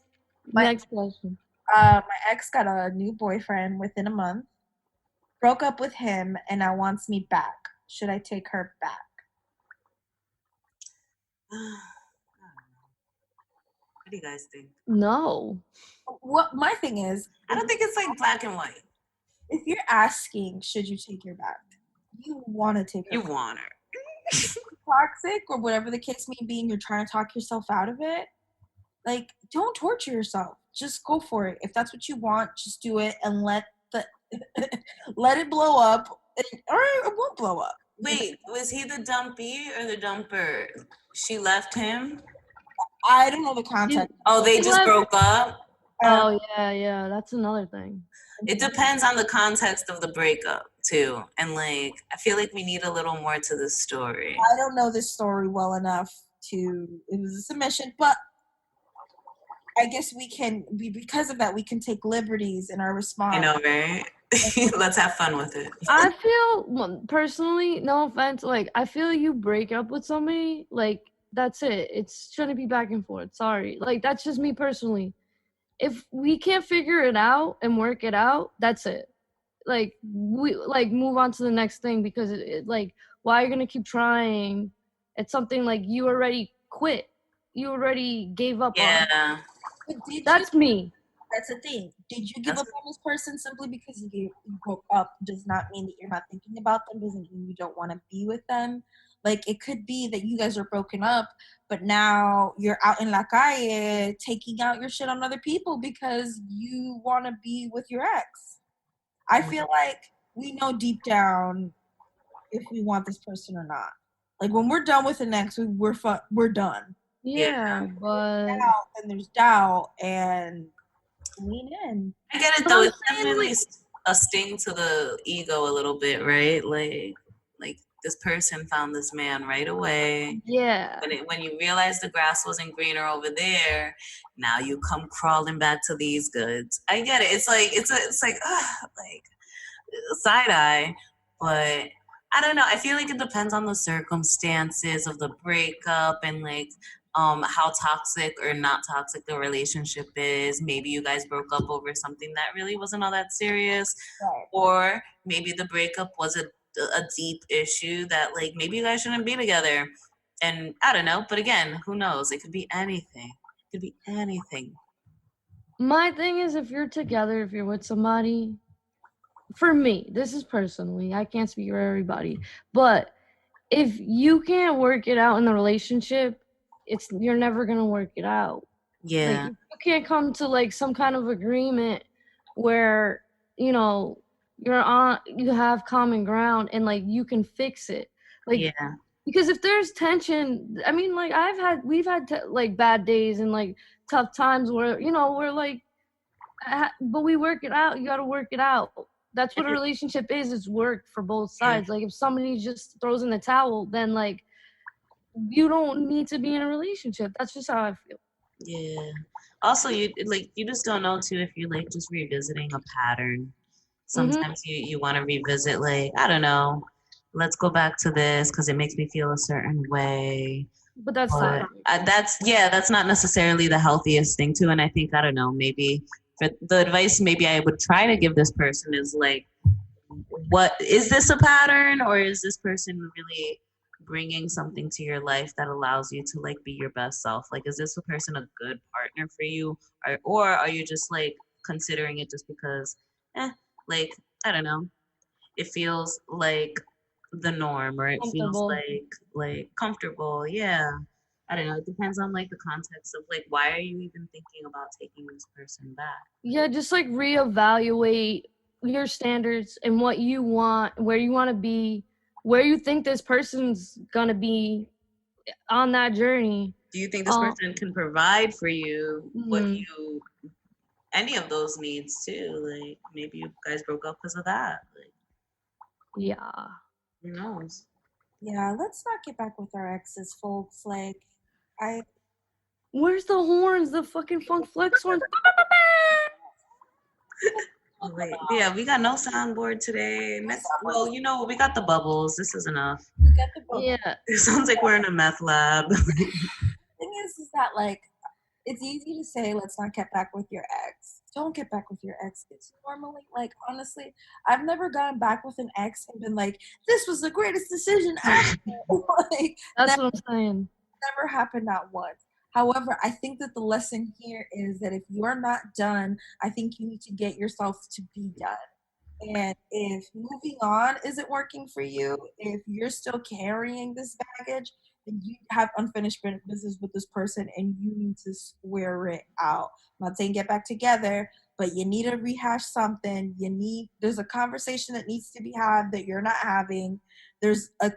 question. My ex got a new boyfriend within a month, broke up with him, and now wants me back. Should I take her back? What do you guys think? No. What my thing is, I don't think it's like black and white. if you're asking, should you take her back? You want to take her You back. want her. Toxic or whatever the case may be, and you're trying to talk yourself out of it. Like, don't torture yourself. Just go for it. If that's what you want, just do it and let the let it blow up, or it won't blow up. Wait, was he the dumpy or the dumper? She left him? I don't know the context. Oh, they She just left- broke up? Oh yeah, that's another thing. It depends on the context of the breakup too. And like I feel like we need a little more to the story. I don't know this story well enough to. It was a submission, but I guess we can. Because of that, we can take liberties in our response. You know, right? Let's have fun with it. I feel personally, no offense, like I feel you break up with somebody, like that's it. It shouldn't be back and forth. Sorry. Like that's just me personally. If we can't figure it out and work it out, that's it. Like we like move on to the next thing because like why are you gonna keep trying? It's something like you already quit. You already gave up on. Yeah. But That's me. That's the thing. Did you give That's- up on this person simply because you broke up? Does not mean that you're not thinking about them. Doesn't mean you don't want to be with them. Like it could be that you guys are broken up, but now you're out in la calle taking out your shit on other people because you want to be with your ex. I feel like we know deep down if we want this person or not. Like when we're done with an ex, we're done. Yeah, but Doubt, and there's doubt, and lean in. I get it though. It's definitely a sting to the ego a little bit, right? Like this person found this man right away. yeah. When you realize the grass wasn't greener over there, now you come crawling back to these goods. I get it. It's like side eye, but I don't know. I feel like it depends on the circumstances of the breakup and like how toxic or not toxic the relationship is. Maybe you guys broke up over something that really wasn't all that serious, Right. or maybe the breakup was a deep issue that like maybe you guys shouldn't be together. And I don't know, but again, who knows? It could be anything. It could be anything. My thing is if you're together, if you're with somebody, for me, this is personally, I can't speak for everybody, but if you can't work it out in the relationship, you're never gonna work it out. Yeah. Like you can't come to like some kind of agreement where, you know, you have common ground and like you can fix it. Like Yeah. because if there's tension, I mean, like we've had like bad days and like tough times where you know we're like, but we work it out. You got to work it out. That's what a relationship is. It's work for both sides. Like if somebody just throws in the towel, then like you don't need to be in a relationship. That's just how I feel. Yeah. Also, you just don't know too if you're like just revisiting a pattern. Sometimes you want to revisit like I don't know. Let's go back to this because it makes me feel a certain way. But that's But not. that's not necessarily the healthiest thing too. And I think I don't know. Maybe for the advice maybe I would try to give this person is like, what is this a pattern or is this person really bringing something to your life that allows you to like be your best self? Like, is this a person a good partner for you, or are you just like considering it just because, like I don't know, it feels like the norm or it feels like comfortable? Yeah, I don't know. It depends on like the context of like why are you even thinking about taking this person back? Yeah, just like reevaluate your standards and what you want, where you want to be, where you think this person's gonna be on that journey. Do you think this person can provide for you what Mhm. you any of those needs too? Like maybe you guys broke up because of that. Like Yeah. who knows? Yeah, let's not get back with our exes, folks. Like, Where's the horns? The fucking Funk Flex horns. Oh, wait, yeah, we got no soundboard today. Well, you know, we got the bubbles. This is enough. we get the book. Yeah. It sounds like we're in a meth lab. The thing is that like, it's easy to say let's not get back with your ex. don't get back with your ex. It's normally like, honestly, I've never gone back with an ex and been like, this was the greatest decision ever. Like, That's that what I'm saying. never happened, not once. However, I think that the lesson here is that if you're not done, I think you need to get yourself to be done. And if moving on isn't working for you, if you're still carrying this baggage, then you have unfinished business with this person and you need to square it out. I'm not saying get back together, but you need to rehash something. There's a conversation that needs to be had that you're not having. There's a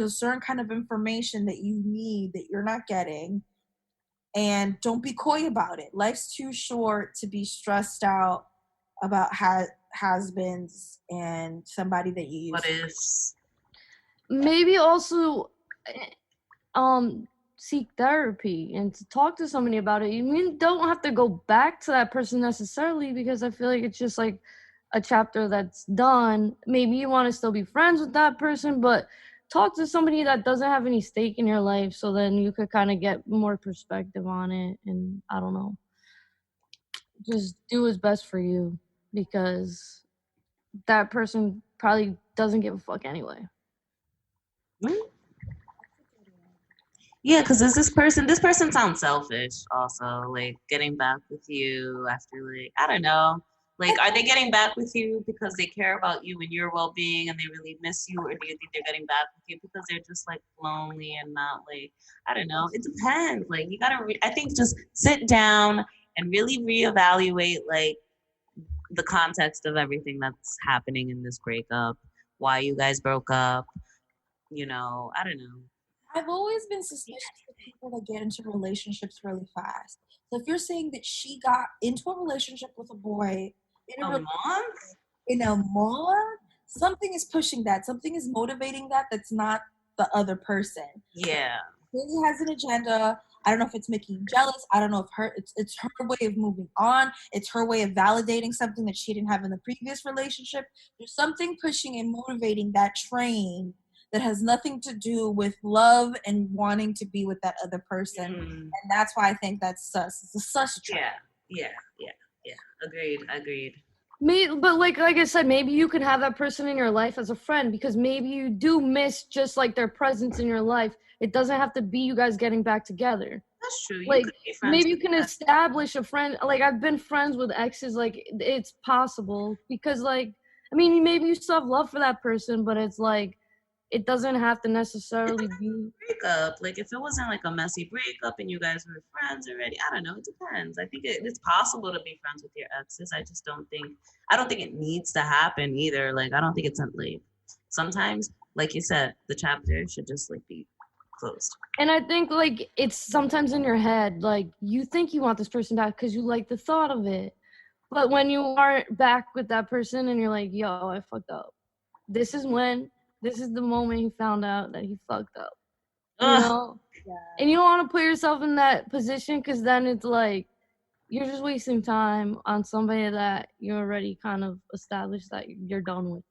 certain kind of information that you need that you're not getting. And don't be coy about it. Life's too short to be stressed out about has-beens and somebody that you What used to. is? Maybe also seek therapy and to talk to somebody about it. Don't have to go back to that person necessarily, because I feel like it's just like a chapter that's done. Maybe you want to still be friends with that person, but talk to somebody that doesn't have any stake in your life, so then you could kind of get more perspective on it. And I don't know, just do what's best for you, because that person probably doesn't give a fuck anyway. Yeah, because this person sounds selfish also, like getting back with you after, like, I don't know. Like, are they getting back with you because they care about you and your well-being and they really miss you? Or do you think they're getting back with you because they're just, like, lonely and not, like, I don't know. It depends. Like, you got to, I think just sit down and really reevaluate, like, the context of everything that's happening in this breakup, why you guys broke up, I don't know. I've always been suspicious of people that get into relationships really fast. So if you're saying that she got into a relationship with a boy in a month, something is pushing that. Something is motivating that. That's not the other person. Yeah. She has an agenda. I don't know if it's making you jealous. I don't know if it's her way of moving on. It's her way of validating something that she didn't have in the previous relationship. There's something pushing and motivating that train that has nothing to do with love and wanting to be with that other person. Mm. And that's why I think that's sus. It's a sus train. Yeah. Agreed. But like I said, maybe you can have that person in your life as a friend, because maybe you do miss just like their presence in your life. It doesn't have to be you guys getting back together. That's true. Like, maybe you can establish a friend. Like, I've been friends with exes. Like, it's possible, because, like, I mean, maybe you still have love for that person, but it's like, it doesn't have to necessarily be breakup. Like, if it wasn't like a messy breakup and you guys were friends already, I don't know. It depends. I think it's possible to be friends with your exes. I don't think it needs to happen either. Like, I don't think it's like, sometimes, like you said, the chapter should just like be closed. And I think, like, it's sometimes in your head, like, you think you want this person back because you like the thought of it. But when you aren't back with that person and you're like, yo, I fucked up. This is the moment he found out that he fucked up. You know? Yeah. And you don't want to put yourself in that position, because then it's like, you're just wasting time on somebody that you already kind of established that you're done with.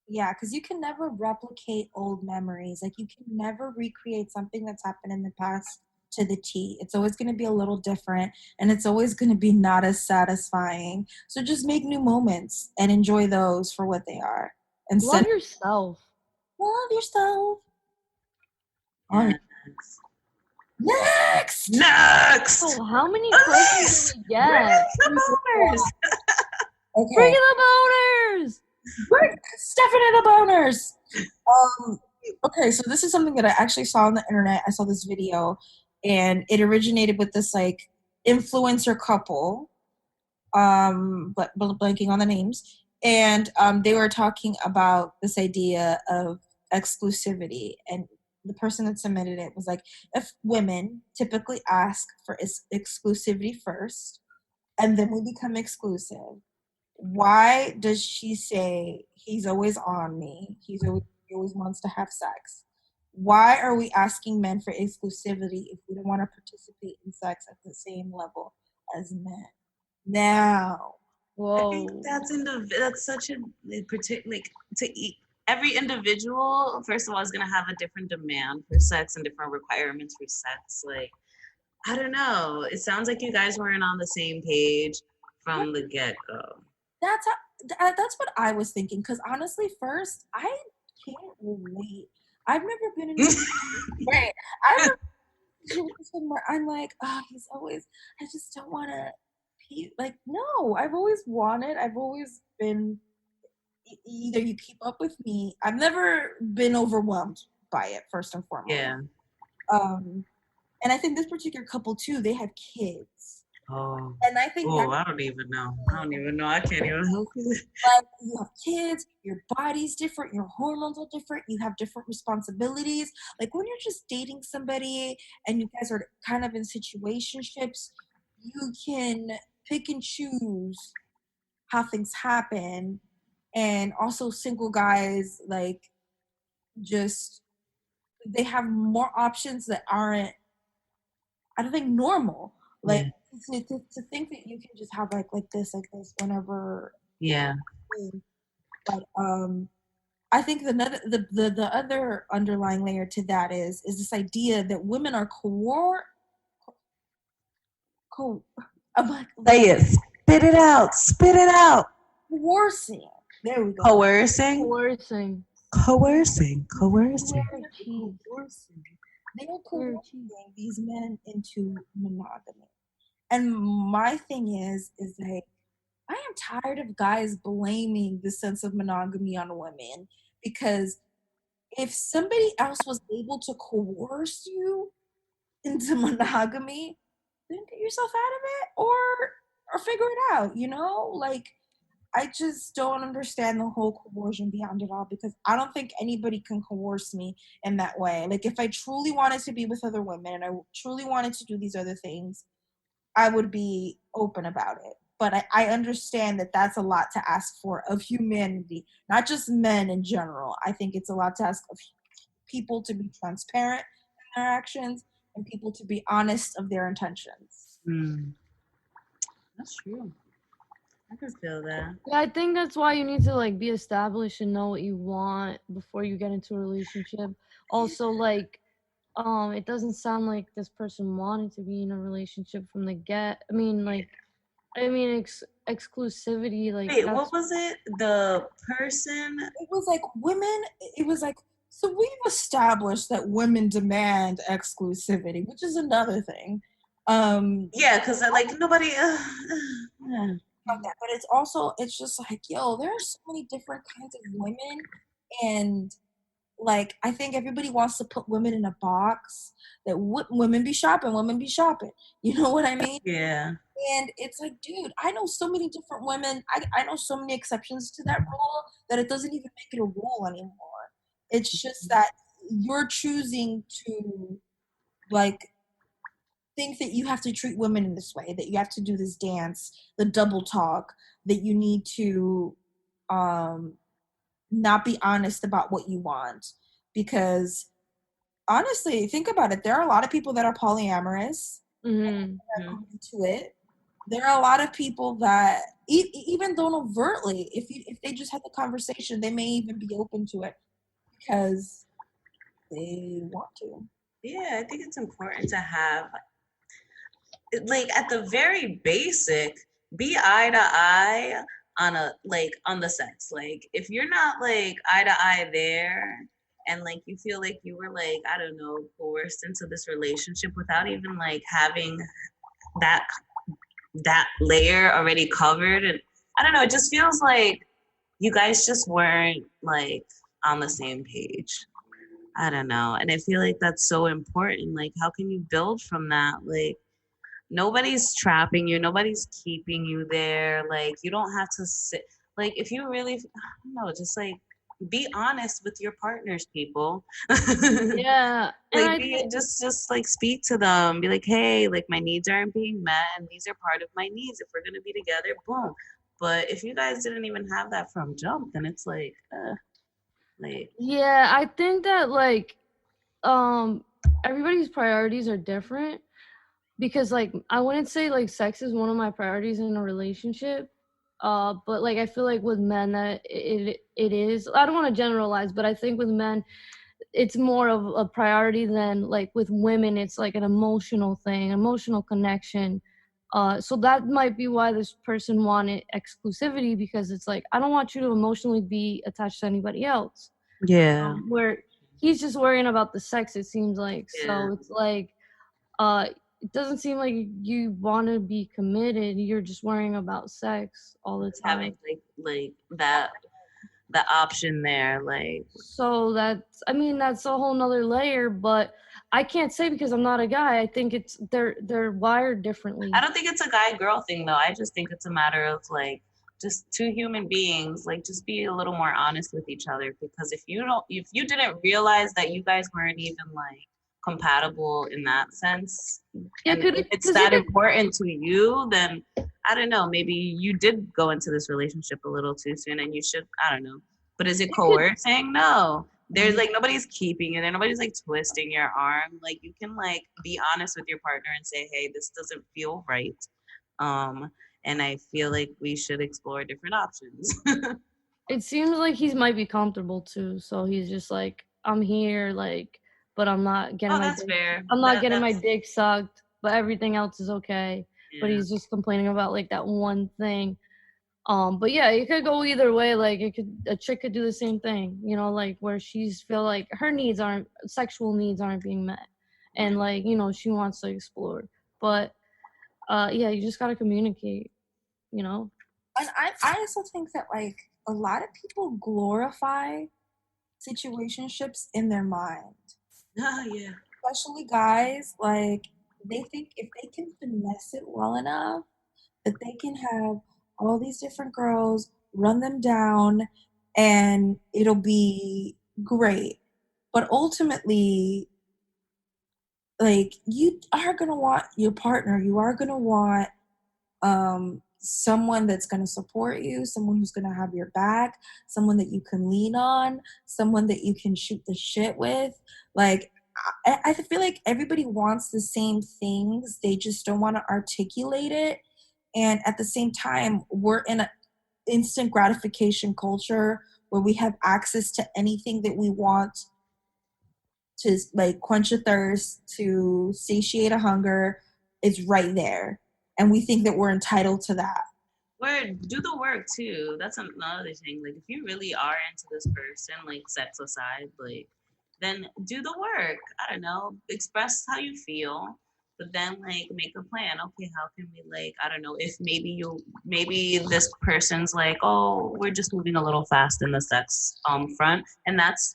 Yeah, because you can never replicate old memories. Like, you can never recreate something that's happened in the past to the T. It's always going to be a little different, and it's always going to be not as satisfying. So just make new moments and enjoy those for what they are. And love yourself. Love yourself. Yeah. Next! Oh, how many questions did we get? Bring the boners! Okay. Bring in the boners! Stephanie the boners. Okay, so this is something that I actually saw on the internet. I saw this video, and it originated with this like influencer couple, but blanking on the names, and they were talking about this idea of exclusivity, and the person that submitted it was like, if women typically ask for exclusivity first, and then we become exclusive, why does she say he's always on me? He always wants to have sex. Why are we asking men for exclusivity if we don't want to participate in sex at the same level as men? Now, whoa, I think that's such a particular, like, every individual, first of all, is gonna have a different demand for sex and different requirements for sex. Like, I don't know. It sounds like you guys weren't on the same page. from the get-go. That's what I was thinking. Because honestly, first, I can't relate. I've never been in a right. I've never been in a situation where I'm like, oh, he's always. I just don't want to. Like, no, I've always been. Either you keep up with me. I've never been overwhelmed by it. First and foremost. Yeah. And I think this particular couple too, they have kids. Oh. And I think I don't even know. I can't even help you. Like, you have kids, your body's different, your hormones are different, you have different responsibilities. Like when you're just dating somebody and you guys are kind of in situationships, you can pick and choose how things happen. And also single guys, like, just they have more options that aren't, I don't think, normal. Like to think that you can just have like this whenever. Yeah. But I think the other underlying layer to that is this idea that women are Say it. Spit it out. coercing. There we go. Coercing. They are coercing these men into monogamy. And my thing is like, I am tired of guys blaming the sense of monogamy on women, because if somebody else was able to coerce you into monogamy, then get yourself out of it or figure it out, you know? Like, I just don't understand the whole coercion behind it all, because I don't think anybody can coerce me in that way. Like, if I truly wanted to be with other women and I truly wanted to do these other things, I would be open about it. But I understand that that's a lot to ask for of humanity, not just men in general. I think it's a lot to ask of people to be transparent in their actions and people to be honest of their intentions. That's true. I can feel that. Yeah, I think that's why you need to like be established and know what you want before you get into a relationship. Also, like, it doesn't sound like this person wanted to be in a relationship from the get. I mean, exclusivity. Like, wait, what was it? The person? It was like women. It was like, so we've established that women demand exclusivity, which is another thing. Yeah, because like nobody. That, but it's just like, yo, there are so many different kinds of women, and like, I think everybody wants to put women in a box that women be shopping, you know what I mean? Yeah. And it's like, dude, I know so many different women. I know so many exceptions to that rule that it doesn't even make it a rule anymore. It's just that you're choosing to, like, think that you have to treat women in this way, that you have to do this dance, the double talk, that you need to not be honest about what you want. Because honestly, think about it, there are a lot of people that are polyamorous to it. There are a lot of people that even don't overtly, if they just had the conversation, they may even be open to it because they want to. Yeah, I think it's important to have, like, at the very basic, be eye to eye on the sex. Like, if you're not like eye to eye there, and like you feel like you were like, I don't know, coerced into this relationship without even like having that layer already covered, and I don't know, it just feels like you guys just weren't like on the same page. I don't know, and I feel like that's so important. Like, how can you build from that? Like, nobody's trapping you, nobody's keeping you there. Like, you don't have to sit, like, if you really, I don't know, just like be honest with your partners, people. Yeah. Like, just like speak to them, be like, hey, like, my needs aren't being met and these are part of my needs. If we're gonna be together, boom. But if you guys didn't even have that from jump, then it's like yeah, I think that like everybody's priorities are different, because like I wouldn't say like sex is one of my priorities in a relationship, but like I feel like with men that it is. I don't want to generalize, but I think with men it's more of a priority than like with women. It's like an emotional thing, emotional connection. So that might be why this person wanted exclusivity, because it's like, I don't want you to emotionally be attached to anybody else. Yeah. Where he's just worrying about the sex, it seems like. Yeah. So it's like, it doesn't seem like you want to be committed. You're just worrying about sex all the Just time. having like that the option there, like. So that's, I mean, that's a whole nother layer, but I can't say because I'm not a guy. I think it's they're wired differently. I don't think it's a guy-girl thing though. I just think it's a matter of like just two human beings, like just be a little more honest with each other. Because if you didn't realize that you guys weren't even like compatible in that sense, Yeah, and if it's that important to you, then I don't know, maybe you did go into this relationship a little too soon and you should, I don't know. But is it coercing? No. There's like nobody's keeping it and nobody's like twisting your arm. Like you can like be honest with your partner and say, hey, this doesn't feel right. And I feel like we should explore different options. It seems like he might be comfortable too, so he's just like, I'm here, like, but I'm not getting that's fair. I'm not getting my dick sucked, but everything else is okay. Yeah. But he's just complaining about like that one thing. But yeah, it could go either way. Like a chick could do the same thing, you know, like where she's feel like her sexual needs aren't being met, and like, you know, she wants to explore. But yeah, you just gotta communicate, you know. And I also think that like a lot of people glorify situationships in their mind. Oh yeah. Especially guys, like they think if they can finesse it well enough, that they can have all these different girls, run them down, and it'll be great. But ultimately, like, you are going to want your partner. You are going to want someone that's going to support you, someone who's going to have your back, someone that you can lean on, someone that you can shoot the shit with. Like, I feel like everybody wants the same things. They just don't want to articulate it. And at the same time, we're in an instant gratification culture where we have access to anything that we want to like quench a thirst, to satiate a hunger. It's right there. And we think that we're entitled to that. Do the work too. That's another thing. Like if you really are into this person, like sex aside, like then do the work. I don't know. Express how you feel. But then like make a plan. Okay, how can we like, I don't know, if maybe this person's like, oh, we're just moving a little fast in the sex front. And that's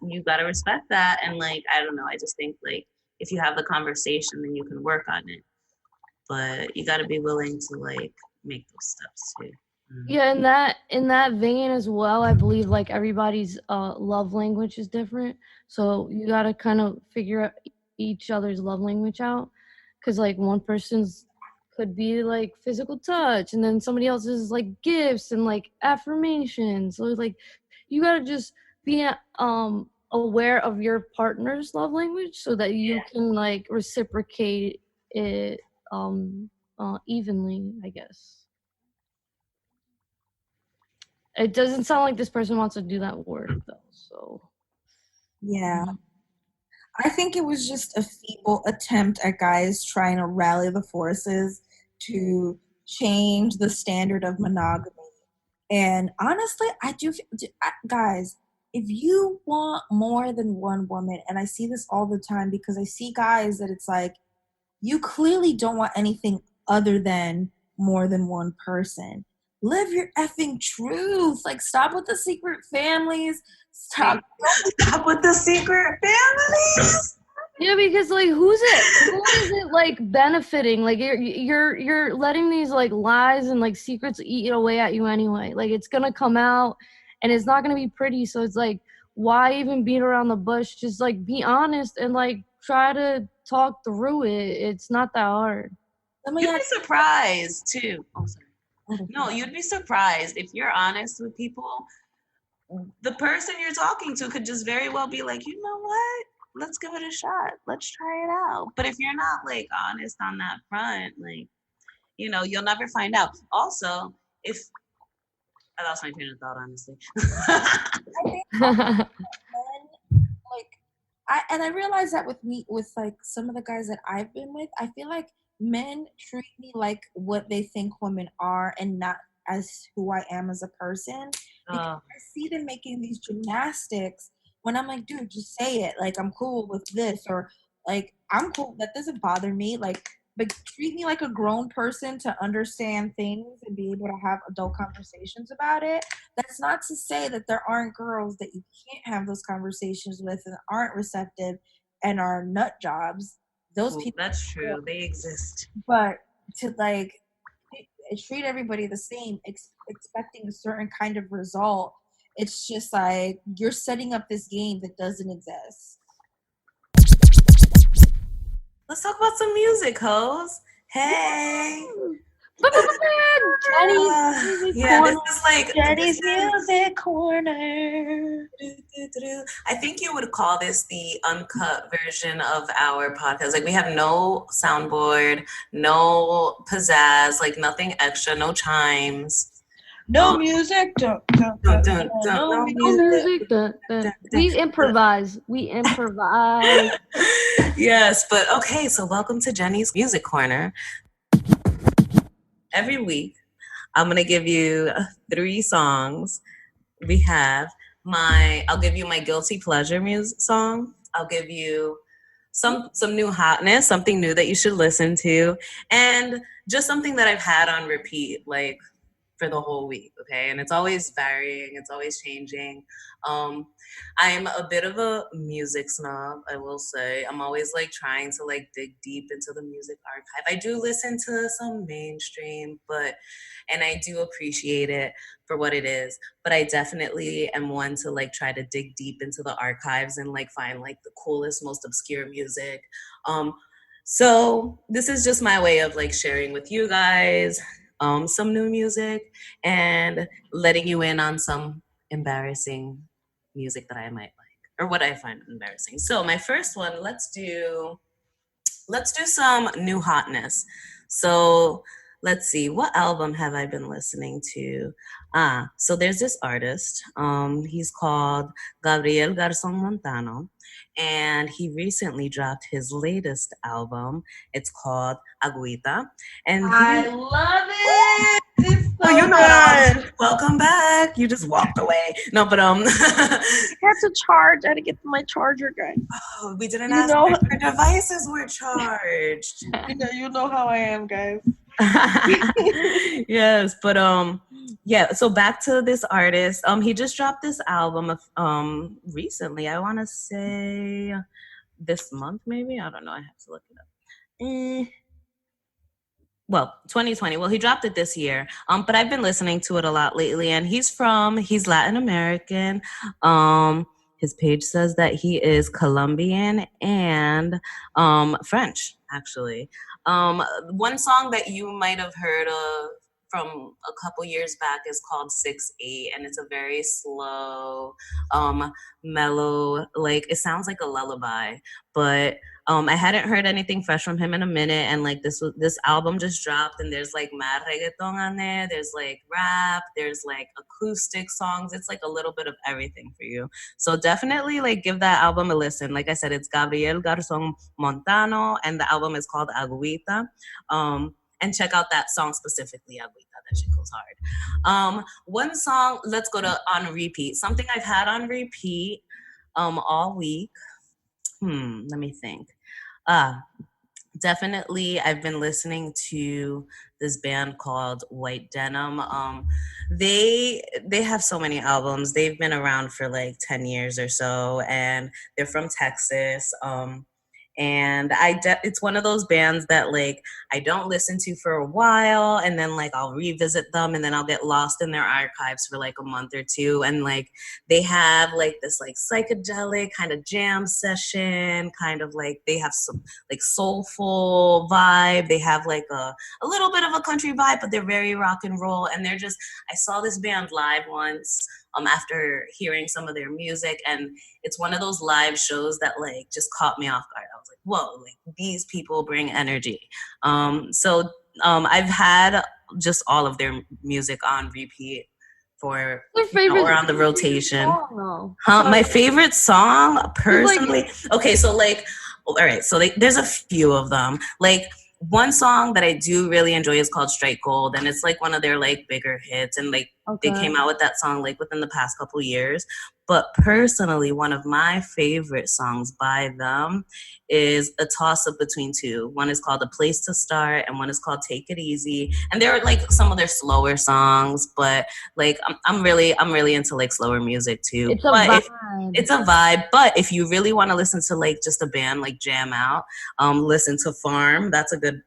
you gotta respect that. And like, I don't know, I just think like if you have the conversation then you can work on it. But you gotta be willing to like make those steps too. Yeah, in that vein as well, I believe like everybody's love language is different. So you gotta kind of figure out each other's love language out, because like one person's could be like physical touch, and then somebody else's is like gifts and like affirmations. So like you gotta just be aware of your partner's love language so that you can like reciprocate it evenly, I guess. It doesn't sound like this person wants to do that work though, so yeah. I think it was just a feeble attempt at guys trying to rally the forces to change the standard of monogamy. And honestly, guys, if you want more than one woman, and I see this all the time because I see guys that it's like, you clearly don't want anything other than more than one person. Live your effing truth. Like, stop with the secret families. Stop with the secret families. Yeah, because like who is it like benefiting? Like you're letting these like lies and like secrets eat away at you anyway. Like it's gonna come out and it's not gonna be pretty. So it's like, why even beat around the bush? Just like be honest and like try to talk through it. It's not that hard. You'd be surprised too. Oh, sorry. No, you'd be surprised if you're honest with people. The person you're talking to could just very well be like, you know what? Let's give it a shot. Let's try it out. But if you're not like honest on that front, like, you know, you'll never find out. Also, I lost my train of thought, honestly. I think I realize that with like some of the guys that I've been with, I feel like men treat me like what they think women are and not as who I am as a person. Because I see them making these gymnastics when I'm like, dude, just say it. Like, I'm cool with this, or like, I'm cool. That doesn't bother me. Like, but treat me like a grown person to understand things and be able to have adult conversations about it. That's not to say that there aren't girls that you can't have those conversations with and aren't receptive and are nut jobs. Those people, that's true. They exist. but to like treat everybody the same, expecting a certain kind of result, it's just like you're setting up this game that doesn't exist. Let's talk about some music, hoes. Hey. Jenny's yeah, corner. this is like Jenny's music corner. I think you would call this the uncut version of our podcast. Like, we have no soundboard, no pizzazz, like nothing extra, no chimes. No music. No music. We improvise. Yes, but okay, so welcome to Jenny's Music Corner. Every week, I'm going to give you 3 songs. We have I'll give you my guilty pleasure music song. I'll give you some new hotness, something new that you should listen to, and just something that I've had on repeat, like, for the whole week, okay? And it's always varying, it's always changing. I'm a bit of a music snob, I will say. I'm always like trying to like dig deep into the music archive. I do listen to some mainstream, and I do appreciate it for what it is, but I definitely am one to like try to dig deep into the archives and like find like the coolest, most obscure music. So this is just my way of like sharing with you guys some new music and letting you in on some embarrassing music that I might like, or what I find embarrassing. So my first one, let's do some new hotness. So let's see, what album have I been listening to? So there's this artist, he's called Gabriel Garzon Montano, and he recently dropped his latest album. It's called Agüita, and I love it. It's so good. Welcome back. You just walked away. No, but I had to charge. I had to get my charger, guys. Oh, we didn't ask if our devices were charged. You know how I am, guys. Yes, but yeah, so back to this artist. He just dropped this album recently. I want to say this month, maybe. I don't know. I have to look it up. Well, 2020. Well, he dropped it this year. But I've been listening to it a lot lately, and he's Latin American. His page says that he is Colombian and French, actually. One song that you might have heard of from a couple years back is called 6-8, and it's a very slow, mellow, like, it sounds like a lullaby, but I hadn't heard anything fresh from him in a minute, and like this album just dropped, and there's like mad reggaeton on there, there's like rap, there's like acoustic songs, it's like a little bit of everything for you. So definitely like give that album a listen. Like I said, it's Gabriel Garzon Montano, and the album is called Agüita. And check out that song specifically, Agüita. That shit goes hard. One song, let's go to on repeat. Something I've had on repeat all week. Let me think. Definitely I've been listening to this band called White Denim. They have so many albums. They've been around for like 10 years or so, and they're from Texas. And it's one of those bands that like I don't listen to for a while, and then like I'll revisit them, and then I'll get lost in their archives for like a month or two, and like they have like this like psychedelic kind of jam session, kind of like they have some like soulful vibe, they have like a little bit of a country vibe, but they're very rock and roll, and I saw this band live once after hearing some of their music, and it's one of those live shows that like just caught me off guard. I was like, whoa, like these people bring energy. So I've had just all of their music on repeat for or on the rotation. My favorite song personally, okay, so like, all right, so like there's a few of them. Like one song that I do really enjoy is called Straight Gold, and it's like one of their like bigger hits, and like they Okay. came out with that song like within the past couple years. But personally, one of my favorite songs by them is a toss up between two. One is called A Place to Start, and one is called Take It Easy. And they're like some of their slower songs, but like I'm really into like slower music too. It's a But vibe. it's a vibe. But if you really want to listen to like just a band like jam out, listen to Farm. That's a good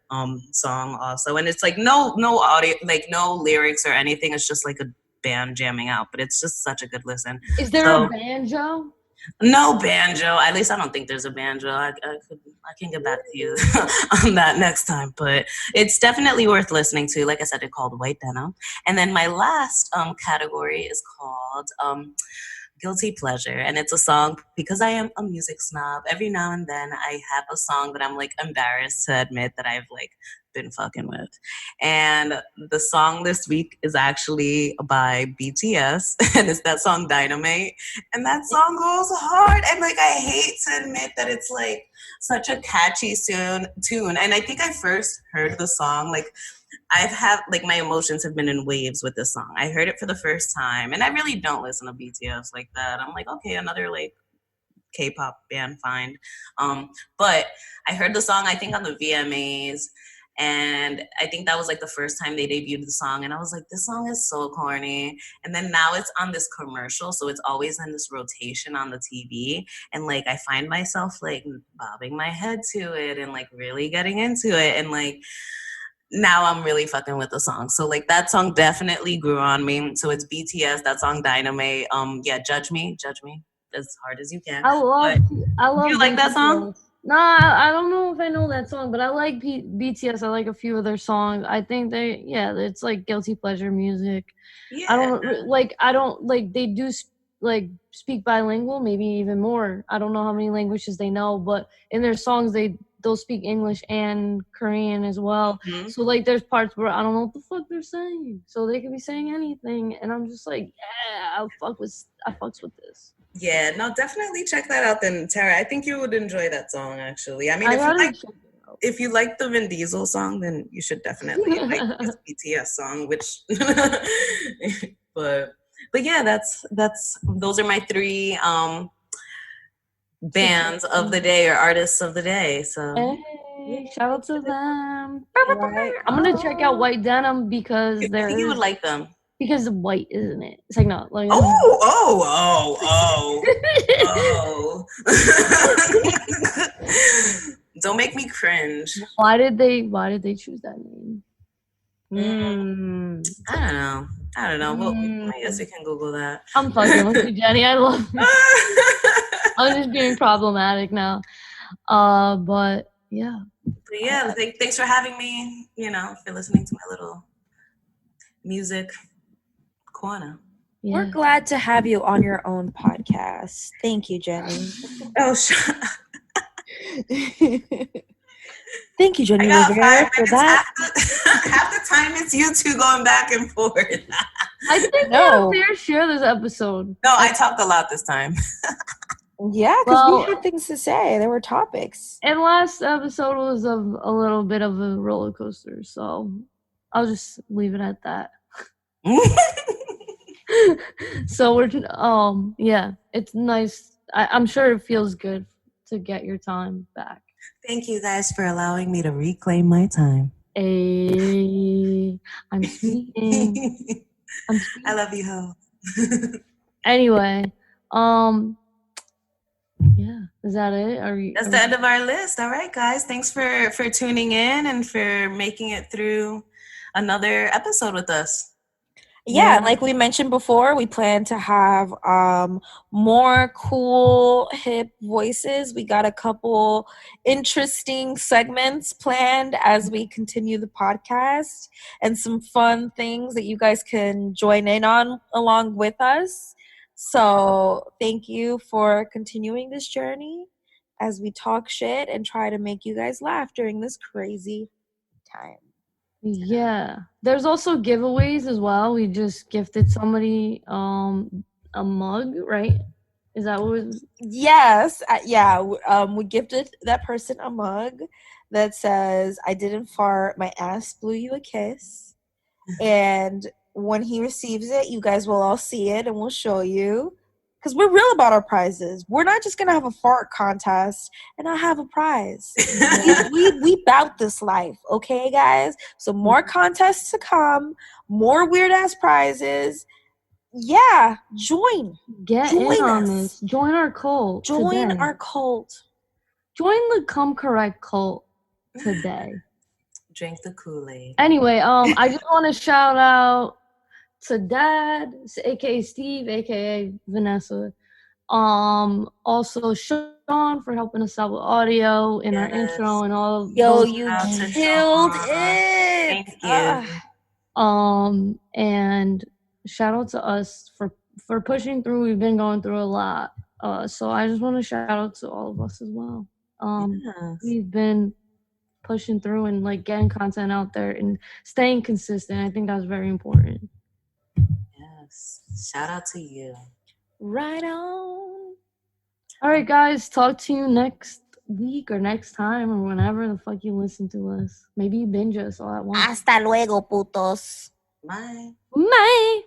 song also. And it's like no audio, like no lyrics or anything. It's just like a band jamming out, but it's just such a good listen. Is there So- a banjo? No banjo. At least I don't think there's a banjo. I can get back to you on that next time. But it's definitely worth listening to. Like I said, it's called White Denim. And then my last category is called Guilty Pleasure. And it's a song, because I am a music snob, every now and then I have a song that I'm like embarrassed to admit that I've like been fucking with. And the song this week is actually by BTS, and it's that song Dynamite. And that song goes hard. And like I hate to admit that it's like such a catchy tune. And I think I first heard the song like I've had like my emotions have been in waves with this song. I heard it for the first time, and I really don't listen to BTS like that. I'm like, okay, another like K-pop band, fine. But I heard the song I think on the VMAs, and I think that was like the first time they debuted the song, and I was like, this song is so corny. And then now it's on this commercial, so it's always in this rotation on the TV, and like I find myself like bobbing my head to it and like really getting into it, and like now I'm really fucking with the song. So like that song definitely grew on me. So it's BTS, that song Dynamite. Yeah, Judge Me as hard as you can. I love. You like that song? BTS. No, I don't know if I know that song, but I like BTS. I like a few of their songs. I think it's like guilty pleasure music. Yeah. I don't like they do like speak bilingual, maybe even more. I don't know how many languages they know, but in their songs they'll speak English and Korean as well. Mhm. So like there's parts where I don't know what the fuck they're saying. So they could be saying anything, and I'm just like, yeah, I fucks with this. Yeah, no, definitely check that out then, Tara. I think you would enjoy that song actually. I mean, I gotta check it out. if you like the Vin Diesel song, then you should definitely like this BTS song, which but yeah, those are my three bands of the day or artists of the day. So Hey, shout out to them. Right. I'm gonna check out White Denim because I think you would like them. because of white, isn't it? It's like not like Oh. Don't make me cringe. Why did they choose that name? I don't know. Well, I guess we can Google that. I'm fucking with you, Jenny. I love it. I'm just being problematic now. But yeah. But yeah, thanks for having me, for listening to my little music corner. Yeah. We're glad to have you on your own podcast. Thank you, Jenny. Oh, shut Thank you, Jenny I got Rivera, 5 for minutes. that. Half the time it's you two going back and forth. I think No. we have fair share this episode. No, I talked a lot this time. Yeah, because Well- we had things to say. There were topics. And last episode was a little bit of a roller coaster, so I'll just leave it at that. So we're yeah, it's nice. I'm sure it feels good to get your time back. Thank you guys for allowing me to reclaim my time. Hey, I'm speaking. I love you, ho. Anyway, yeah, is that it? That's the end of our list. All right, guys. Thanks for tuning in and for making it through another episode with us. Yeah, and like we mentioned before, we plan to have more cool, hip voices. We got a couple interesting segments planned as we continue the podcast and some fun things that you guys can join in on along with us. So thank you for continuing this journey as we talk shit and try to make you guys laugh during this crazy time. Yeah, there's also giveaways as well. We just gifted somebody a mug, right? Is that what? Yes, we gifted that person a mug that says, "I didn't fart, my ass blew you a kiss." And when he receives it, you guys will all see it and we'll show you. Because we're real about our prizes. We're not just going to have a fart contest and not have a prize. we bout this life, okay, guys? So more contests to come, more weird-ass prizes. Yeah, join. Get Join in on us. this. Join our cult. Join today. our cult. Join the Come Correct cult today. Drink the Kool-Aid. Anyway, I just want to shout out to Dad, aka Steve, aka Vanessa. Also Sean for helping us out with audio in our Yes. intro and all. Yo, those you Shout out to killed Sean. it. Thank you. And shout out to us for pushing through. We've been going through a lot. So I just want to shout out to all of us as well. Yes. We've been pushing through and like getting content out there and staying consistent. I think that's very important. Yes. Shout out to you. Right on. All right, guys. Talk to you next week or next time or whenever the fuck you listen to us. Maybe you binge us all at once. Hasta luego, putos. Bye. Bye.